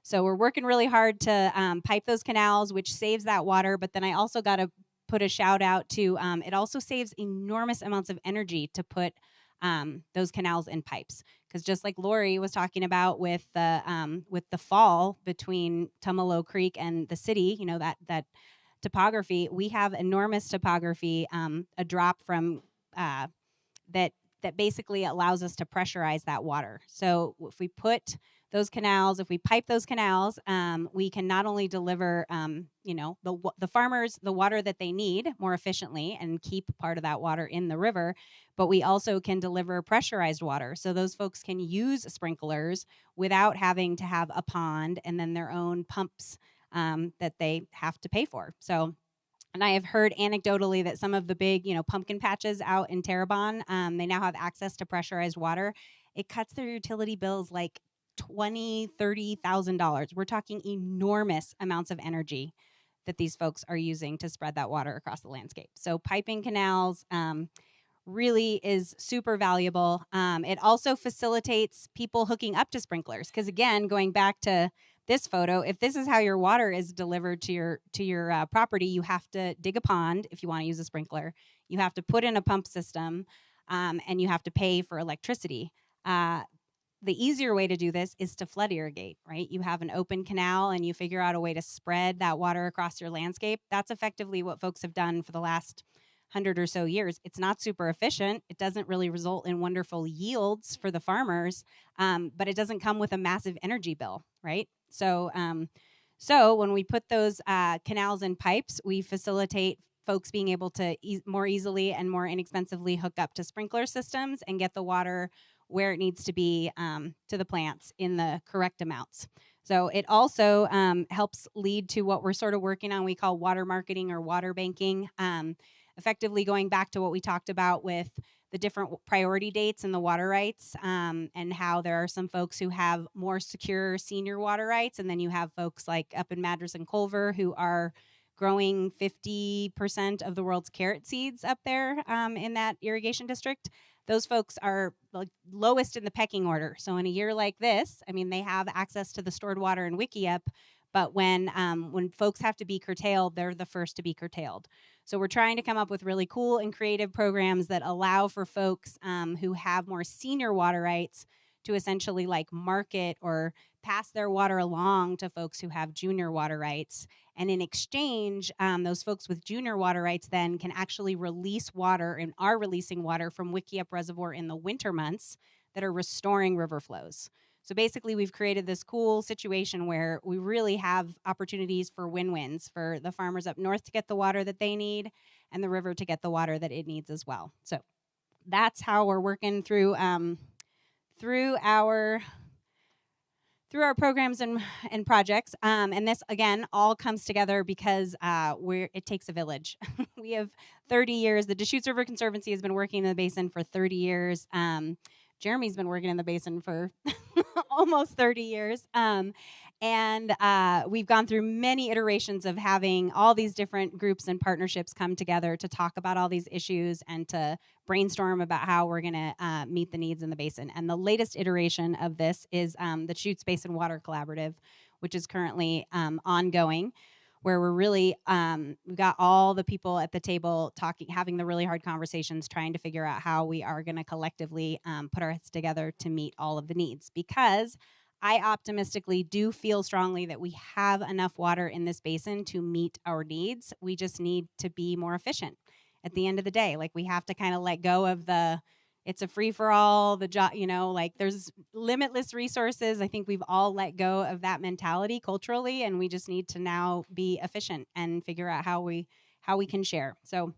So we're working really hard to pipe those canals, which saves that water, but then I also got to put a shout out to, it also saves enormous amounts of energy to put those canals in pipes, because just like Lori was talking about with the fall between Tumalo Creek and the city, you know, that topography, we have enormous topography, a drop from that basically allows us to pressurize that water. So if we put those canals, if we pipe those canals, we can not only deliver, the farmers the water that they need more efficiently and keep part of that water in the river, but we also can deliver pressurized water. So those folks can use sprinklers without having to have a pond and then their own pumps that they have to pay for. So, and I have heard anecdotally that some of the big, pumpkin patches out in Terrebonne, they now have access to pressurized water. It cuts their utility bills like $20,000, $30,000. We're talking enormous amounts of energy that these folks are using to spread that water across the landscape. So piping canals really is super valuable. It also facilitates people hooking up to sprinklers, because again, going back to this photo, if this is how your water is delivered to your property, you have to dig a pond if you want to use a sprinkler. You have to put in a pump system. and you have to pay for electricity. The easier way to do this is to flood irrigate, right? You have an open canal and you figure out a way to spread that water across your landscape. That's effectively what folks have done for the last 100 or so years. It's not super efficient. It doesn't really result in wonderful yields for the farmers, but it doesn't come with a massive energy bill, right? So when we put those canals and pipes, we facilitate folks being able to more easily and more inexpensively hook up to sprinkler systems and get the water where it needs to be to the plants in the correct amounts. So it also helps lead to what we're sort of working on, we call water marketing or water banking, effectively going back to what we talked about with the different priority dates and the water rights, and how there are some folks who have more secure senior water rights, and then you have folks like up in Madras and Culver who are growing 50% of the world's carrot seeds up there in that irrigation district. Those folks are like lowest in the pecking order. So in a year like this, I mean, they have access to the stored water in Wickiup, but when folks have to be curtailed, they're the first to be curtailed. So we're trying to come up with really cool and creative programs that allow for folks who have more senior water rights to essentially like market or pass their water along to folks who have junior water rights. And in exchange, those folks with junior water rights then can actually release water and are releasing water from Wickiup Reservoir in the winter months that are restoring river flows. So basically, we've created this cool situation where we really have opportunities for win-wins for the farmers up north to get the water that they need and the river to get the water that it needs as well. So that's how we're working through our programs and projects. And this, again, all comes together because it takes a village. We have 30 years. The Deschutes River Conservancy has been working in the basin for 30 years. Jeremy's been working in the basin for almost 30 years. And we've gone through many iterations of having all these different groups and partnerships come together to talk about all these issues and to brainstorm about how we're going to meet the needs in the basin. And the latest iteration of this is the Deschutes Basin Water Collaborative, which is currently ongoing, where we're really, we've got all the people at the table having the really hard conversations, trying to figure out how we are going to collectively put our heads together to meet all of the needs. Because I optimistically do feel strongly that we have enough water in this basin to meet our needs. We just need to be more efficient at the end of the day. Like, we have to kind of let go of it's a free-for-all, like there's limitless resources. I think we've all let go of that mentality culturally, and we just need to now be efficient and figure out how we can share. So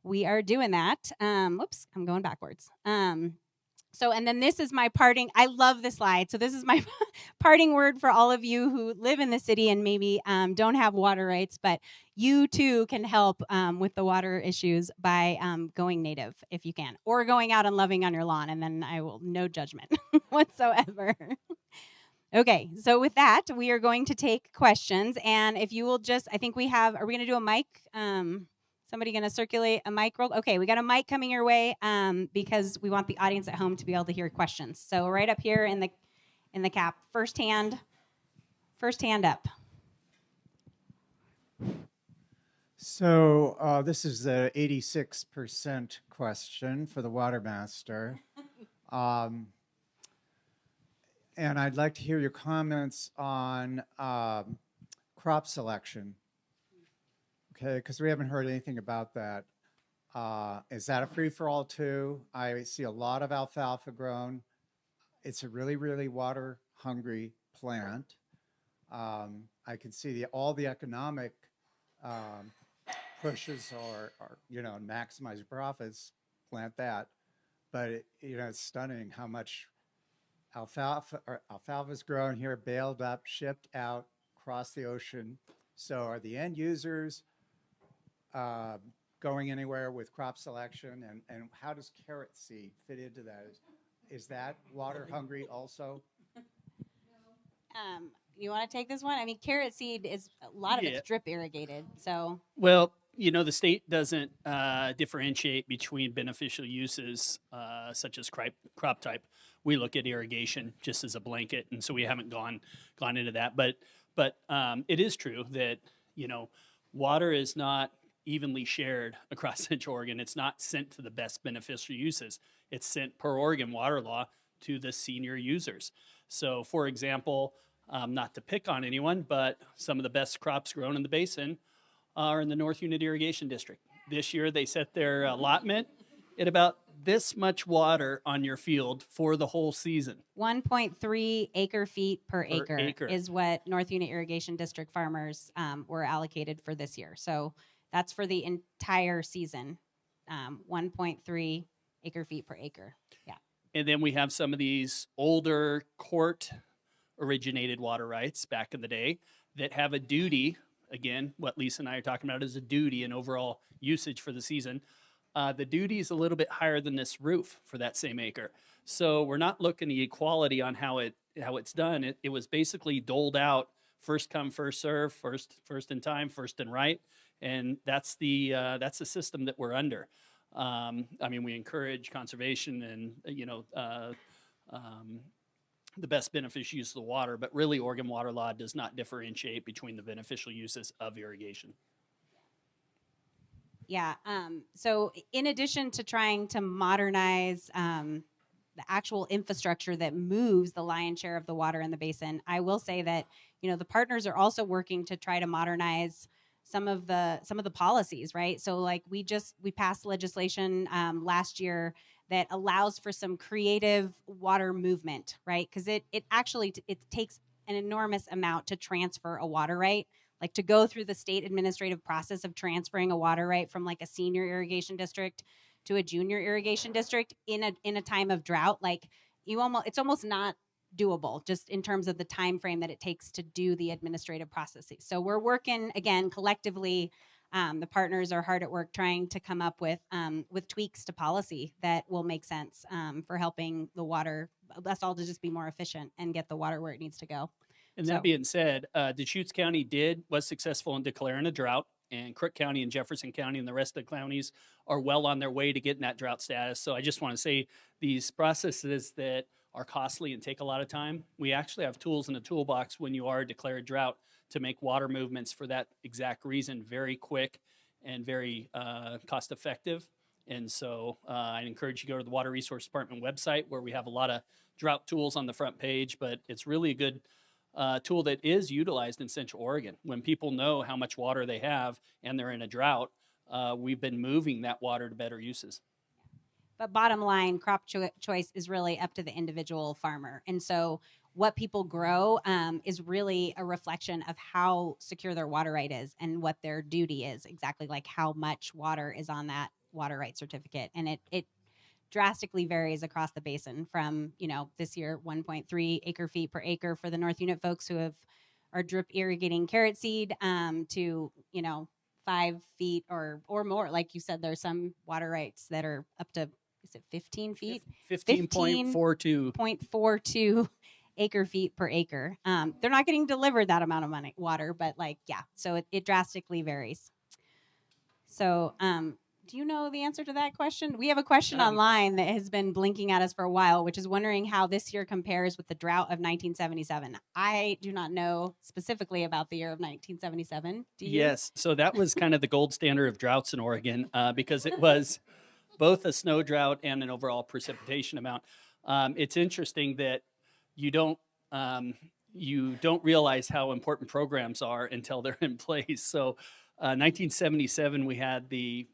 we are doing that. Whoops, I'm going backwards. And then this is my parting. I love this slide. So this is my parting word for all of you who live in the city and maybe don't have water rights, but you too can help with the water issues by going native if you can, or going out and loving on your lawn, and then no judgment whatsoever. Okay, so with that, we are going to take questions, and if you will are we going to do a mic? Somebody going to circulate a mic roll? Okay, we got a mic coming your way because we want the audience at home to be able to hear questions. So right up here in the cap, first hand up. So this is the 86% question for the water master. And I'd like to hear your comments on crop selection. Okay, because we haven't heard anything about that. Is that a free-for-all too? I see a lot of alfalfa grown. It's a really, really water-hungry plant. I can see all the economic pushes are maximize profits, plant that. But it's stunning how much alfalfa's grown here, baled up, shipped out across the ocean. So are the end users going anywhere with crop selection, and how does carrot seed fit into that? Is that water hungry also? You want to take this one? I mean, carrot seed is a lot of it's drip irrigated. So Well, the state doesn't differentiate between beneficial uses such as crop type. We look at irrigation just as a blanket, and so we haven't gone into that. But it is true that water is not evenly shared across Central Oregon. It's not sent to the best beneficial uses. It's sent per Oregon water law to the senior users. So, for example, not to pick on anyone, but some of the best crops grown in the basin are in the North Unit Irrigation District. This year, they set their allotment at about this much water on your field for the whole season. 1.3 acre feet per Per acre, acre. is what North Unit Irrigation District farmers were allocated for this year. So that's for the entire season, 1.3 acre feet per acre. Yeah. And then we have some of these older court originated water rights back in the day that have a duty. Again, what Lisa and I are talking about is a duty and overall usage for the season. The duty is a little bit higher than this roof for that same acre. So we're not looking at equality on how it's done. It was basically doled out, first come, first serve, first in time, first in right, and that's the system that we're under. I mean, we encourage conservation and the best beneficial use of the water, but really Oregon water law does not differentiate between the beneficial uses of irrigation. Yeah. So in addition to trying to modernize the actual infrastructure that moves the lion's share of the water in the basin, I will say that, the partners are also working to try to modernize some of the policies, right? So like we passed legislation last year that allows for some creative water movement, right? Because it actually takes an enormous amount to transfer a water right. Like to go through the state administrative process of transferring a water right from like a senior irrigation district to a junior irrigation district in a time of drought, like it's almost not doable just in terms of the time frame that it takes to do the administrative processes. So we're working again collectively. The partners are hard at work trying to come up with tweaks to policy that will make sense for helping the water, us all to just be more efficient and get the water where it needs to go. And that being said, Deschutes County was successful in declaring a drought, and Crook County and Jefferson County and the rest of the counties are well on their way to getting that drought status. So I just want to say these processes that are costly and take a lot of time, we actually have tools in the toolbox when you are declared drought to make water movements for that exact reason very quick and very cost effective. And so I encourage you to go to the Water Resource Department website where we have a lot of drought tools on the front page, but it's really a good tool that is utilized in Central Oregon. When people know how much water they have and they're in a drought, we've been moving that water to better uses. But bottom line, crop choice is really up to the individual farmer. And so what people grow is really a reflection of how secure their water right is and what their duty is, exactly like how much water is on that water right certificate. And it drastically varies across the basin from, this year, 1.3 acre feet per acre for the North Unit folks who are drip irrigating carrot seed to, 5 feet or more. Like you said, there's some water rights that are up to, is it 15 feet? 15.42. 0.42 acre feet per acre. They're not getting delivered that amount of water, but so it drastically varies. So, do you know the answer to that question? We have a question online that has been blinking at us for a while, which is wondering how this year compares with the drought of 1977. I do not know specifically about the year of 1977. Do you? Yes. So that was kind of the gold standard of droughts in Oregon because it was both a snow drought and an overall precipitation amount. It's interesting that you don't realize how important programs are until they're in place. So 1977, we had the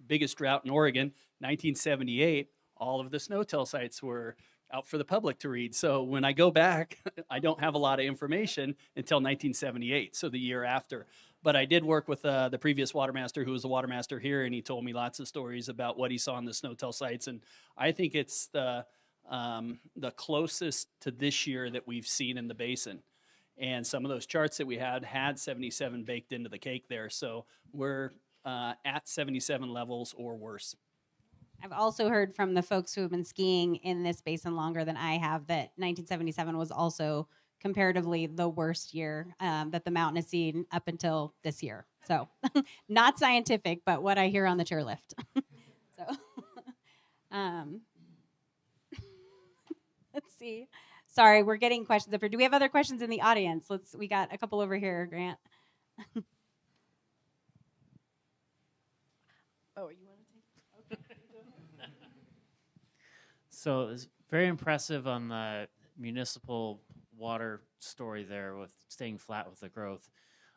biggest drought in Oregon. 1978, all of the snow-till sites were out for the public to read. So when I go back, I don't have a lot of information until 1978, so the year after. But I did work with the previous watermaster, who was the watermaster here, and he told me lots of stories about what he saw on the snow-till sites. And I think it's the closest to this year that we've seen in the basin. And some of those charts that we had 77 baked into the cake there. So we're at 77 levels or worse. I've also heard from the folks who have been skiing in this basin longer than I have that 1977 was also comparatively the worst year that the mountain has seen up until this year. So not scientific, but what I hear on the chairlift. So let's see. Sorry, we're getting questions up here. Do we have other questions in the audience? We got a couple over here, Grant. Oh, you want to take? So it's very impressive on the municipal water story there with staying flat with the growth.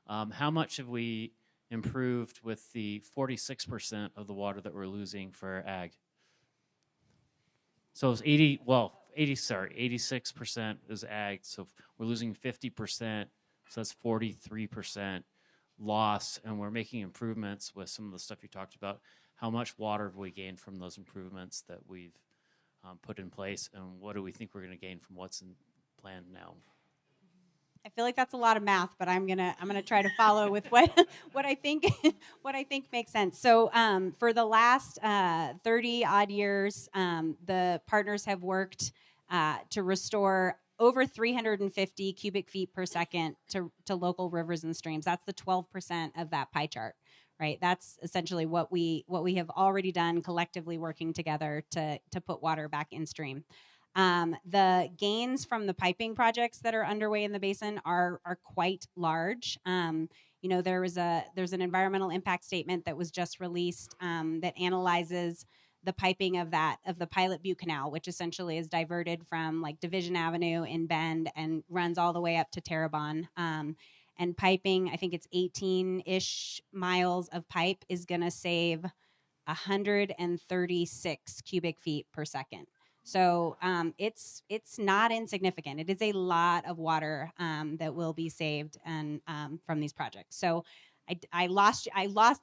How much have we improved with the 46% of the water that we're losing for ag? So it's 86% is ag. So if we're losing 50%, so that's 43% loss, and we're making improvements with some of the stuff you talked about. How much water have we gained from those improvements that we've put in place, and what do we think we're going to gain from what's in plan now? I feel like that's a lot of math, but I'm gonna try to follow with what I think makes sense. So for the last 30 odd years, the partners have worked to restore over 350 cubic feet per second to local rivers and streams. That's the 12% of that pie chart, right? That's essentially what we have already done collectively, working together to put water back in stream. The gains from the piping projects that are underway in the basin are quite large. There's an environmental impact statement that was just released that analyzes the piping of the Pilot Butte Canal, which essentially is diverted from like Division Avenue in Bend and runs all the way up to Terrebonne. And piping, I think it's 18-ish miles of pipe, is going to save 136 cubic feet per second. So it's not insignificant. It is a lot of water that will be saved and from these projects. So I lost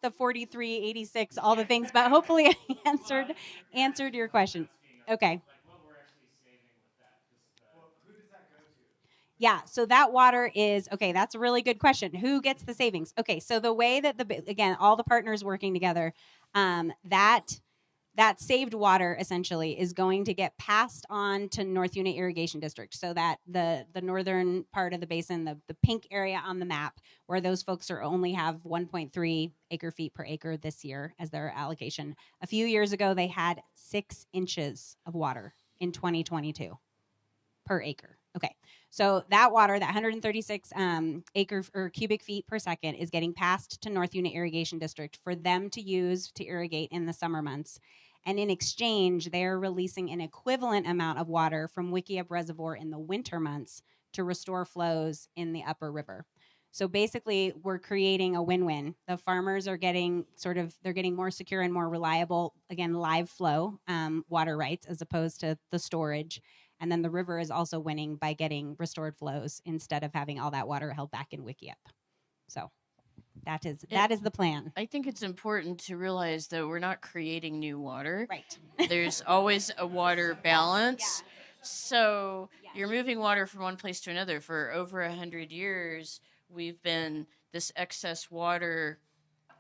the 43, 86, all the things, but hopefully I answered your question. Okay. Yeah, so that water is, okay, that's a really good question. Who gets the savings? Okay, so the way that again, all the partners working together, that saved water essentially is going to get passed on to North Unit Irrigation District, so that the northern part of the basin, the pink area on the map, where those folks only have 1.3 acre feet per acre this year as their allocation. A few years ago, they had 6 inches of water in 2022 per acre. Okay, so that water, that 136 acre or cubic feet per second, is getting passed to North Unit Irrigation District for them to use to irrigate in the summer months. And in exchange, they're releasing an equivalent amount of water from Wickiup Reservoir in the winter months to restore flows in the upper river. So basically, we're creating a win-win. The farmers are getting they're getting more secure and more reliable, again, live flow water rights as opposed to the storage. And then the river is also winning by getting restored flows instead of having all that water held back in Wickiup. So that is the plan. I think it's important to realize that we're not creating new water. Right. There's always a water balance. So you're moving water from one place to another. For over 100 years, we've been, this excess water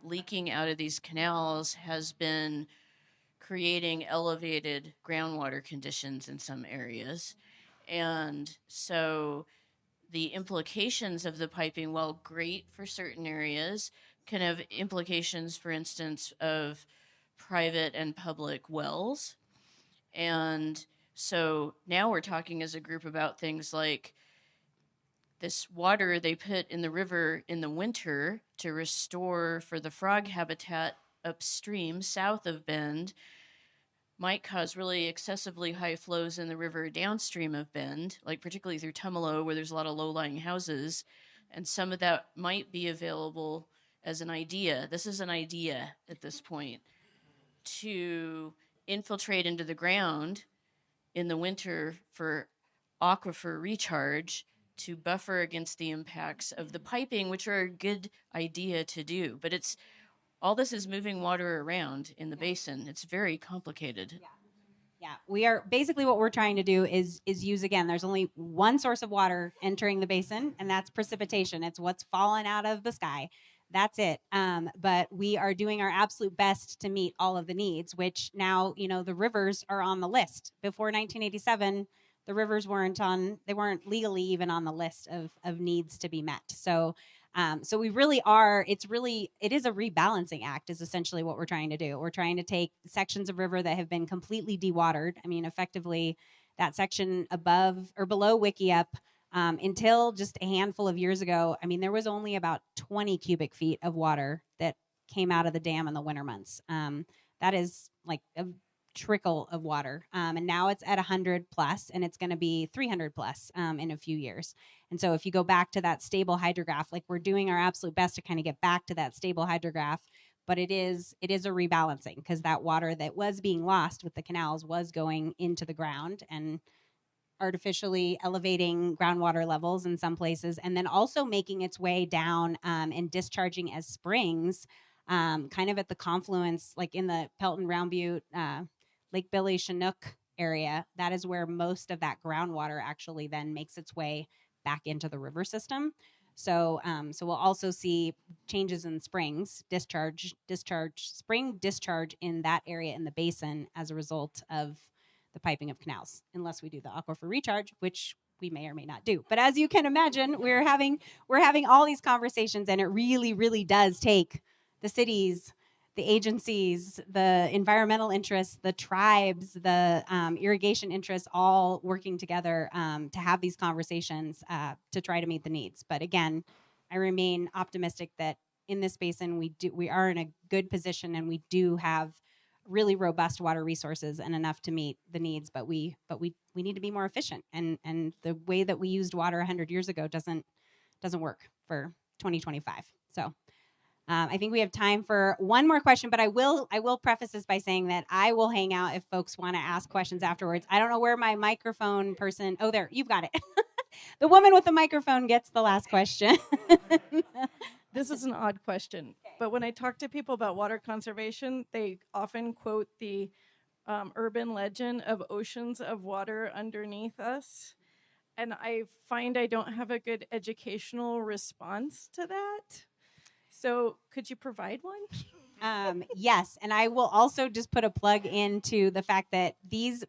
leaking out of these canals has been creating elevated groundwater conditions in some areas. And so the implications of the piping, while great for certain areas, can have implications, for instance, of private and public wells. And so now we're talking as a group about things like this water they put in the river in the winter to restore for the frog habitat upstream south of Bend might cause really excessively high flows in the river downstream of Bend, like particularly through Tumalo, where there's a lot of low-lying houses. And some of that might be available as an idea. This is an idea at this point, to infiltrate into the ground in the winter for aquifer recharge to buffer against the impacts of the piping, which are a good idea to do. But it's all this is moving water around in the basin. It's very complicated. Yeah, we are basically, what we're trying to do is use, again, there's only one source of water entering the basin, and that's precipitation. It's what's fallen out of the sky. That's it. But we are doing our absolute best to meet all of the needs, which now, the rivers are on the list. Before 1987, the rivers weren't legally even on the list of needs to be met. So we really are, it is a rebalancing act, is essentially what we're trying to do. We're trying to take sections of river that have been completely dewatered. I mean, effectively, that section above or below Wickiup, until just a handful of years ago, I mean, there was only about 20 cubic feet of water that came out of the dam in the winter months. That is like a trickle of water. And now it's at 100 plus, and it's going to be 300 plus in a few years. And so if you go back to that stable hydrograph, like we're doing our absolute best to kind of get back to that stable hydrograph, but it is a rebalancing, because that water that was being lost with the canals was going into the ground and artificially elevating groundwater levels in some places, and then also making its way down and discharging as springs, kind of at the confluence, like in the Pelton, Round Butte, Lake Billy, Chinook area. That is where most of that groundwater actually then makes its way back into the river system. So we'll also see changes in springs, spring discharge in that area in the basin as a result of the piping of canals, unless we do the aquifer recharge, which we may or may not do. But as you can imagine, we're having all these conversations, and it really, really does take the cities, the agencies, the environmental interests, the tribes, the irrigation interests, all working together to have these conversations to try to meet the needs. But again, I remain optimistic that in this basin we are in a good position, and we do have really robust water resources and enough to meet the needs. But we need to be more efficient, and the way that we used water 100 years ago doesn't work for 2025. So. I think we have time for one more question, but I will preface this by saying that I will hang out if folks want to ask questions afterwards. I don't know where my microphone person. Oh, there, you've got it. The woman with the microphone gets the last question. This is an odd question, but when I talk to people about water conservation, they often quote the urban legend of oceans of water underneath us. And I find I don't have a good educational response to that. So could you provide one? Yes, and I will also just put a plug into the fact that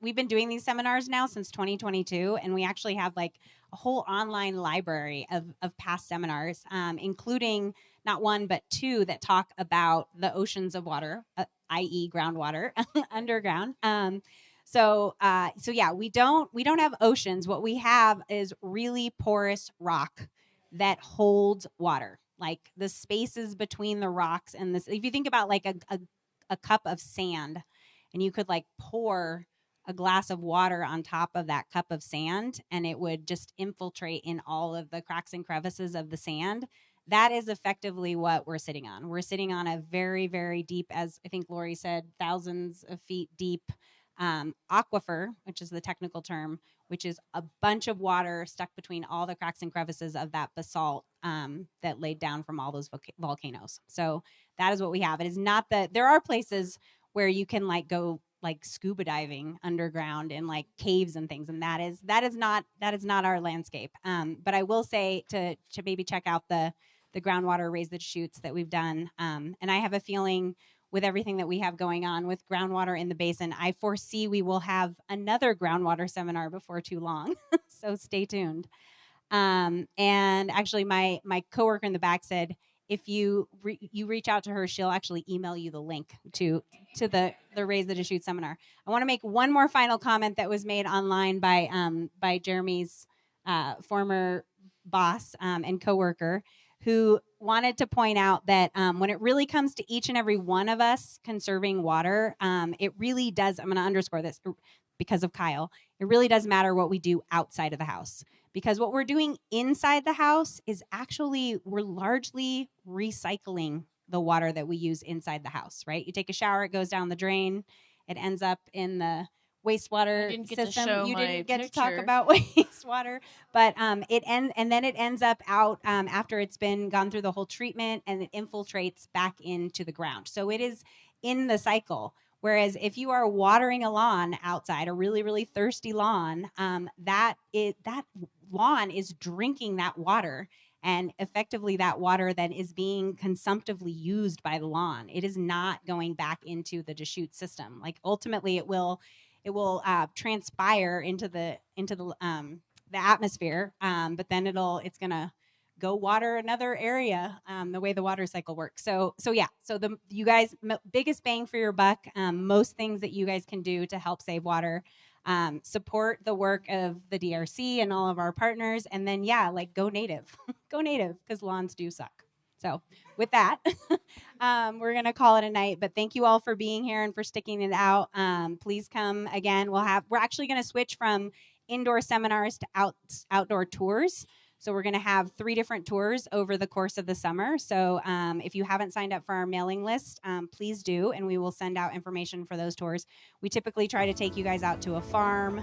we've been doing these seminars now since 2022, and we actually have like a whole online library of past seminars, including not one but two that talk about the oceans of water, i.e., groundwater underground. So yeah, we don't have oceans. What we have is really porous rock that holds water. Like the spaces between the rocks and this, if you think about like a cup of sand, and you could like pour a glass of water on top of that cup of sand, and it would just infiltrate in all of the cracks and crevices of the sand. That is effectively what we're sitting on. We're sitting on a very, very deep, as I think Lori said, thousands of feet deep aquifer, which is the technical term, which is a bunch of water stuck between all the cracks and crevices of that basalt that laid down from all those volcanoes. So that is what we have. It is not that there are places where you can like go like scuba diving underground in like caves and things, and that is not our landscape. But I will say to maybe check out the groundwater Raise the Deschutes that we've done, and I have a feeling, with everything that we have going on with groundwater in the basin, I foresee we will have another groundwater seminar before too long. So stay tuned. And actually, my coworker in the back said, if you reach out to her, she'll actually email you the link to the Raise the Deschutes seminar. I want to make one more final comment that was made online by Jeremy's former boss and coworker, who wanted to point out that when it really comes to each and every one of us conserving water, it really does, I'm going to underscore this because of Kyle, it really does matter what we do outside of the house. Because what we're doing inside the house is actually, we're largely recycling the water that we use inside the house, right? You take a shower, it goes down the drain, it ends up in the wastewater system. You didn't get to talk about wastewater, but it ends up out after it's been gone through the whole treatment, and it infiltrates back into the ground. So it is in the cycle. Whereas if you are watering a lawn outside, a really, really thirsty lawn, that lawn is drinking that water, and effectively that water then is being consumptively used by the lawn. It is not going back into the Deschutes system. Like ultimately, it will transpire into the atmosphere, but then it's gonna go water another area, the way the water cycle works. So yeah, so you guys, biggest bang for your buck, most things that you guys can do to help save water, support the work of the DRC and all of our partners, and then yeah, like go native, go native, because lawns do suck. So with that, we're going to call it a night. But thank you all for being here and for sticking it out. Please come again. We're actually going to switch from indoor seminars to outdoor tours. So we're going to have 3 different tours over the course of the summer. So if you haven't signed up for our mailing list, please do, and we will send out information for those tours. We typically try to take you guys out to a farm,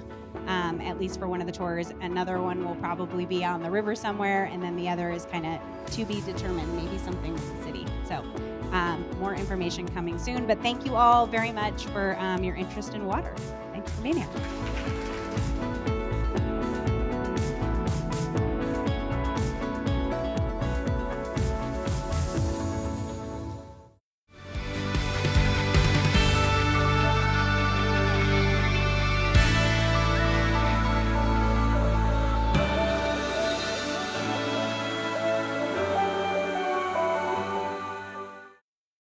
at least for one of the tours. Another one will probably be on the river somewhere, and then the other is kind of to be determined, maybe something with the city. So more information coming soon. But thank you all very much for your interest in water. Thanks for being here.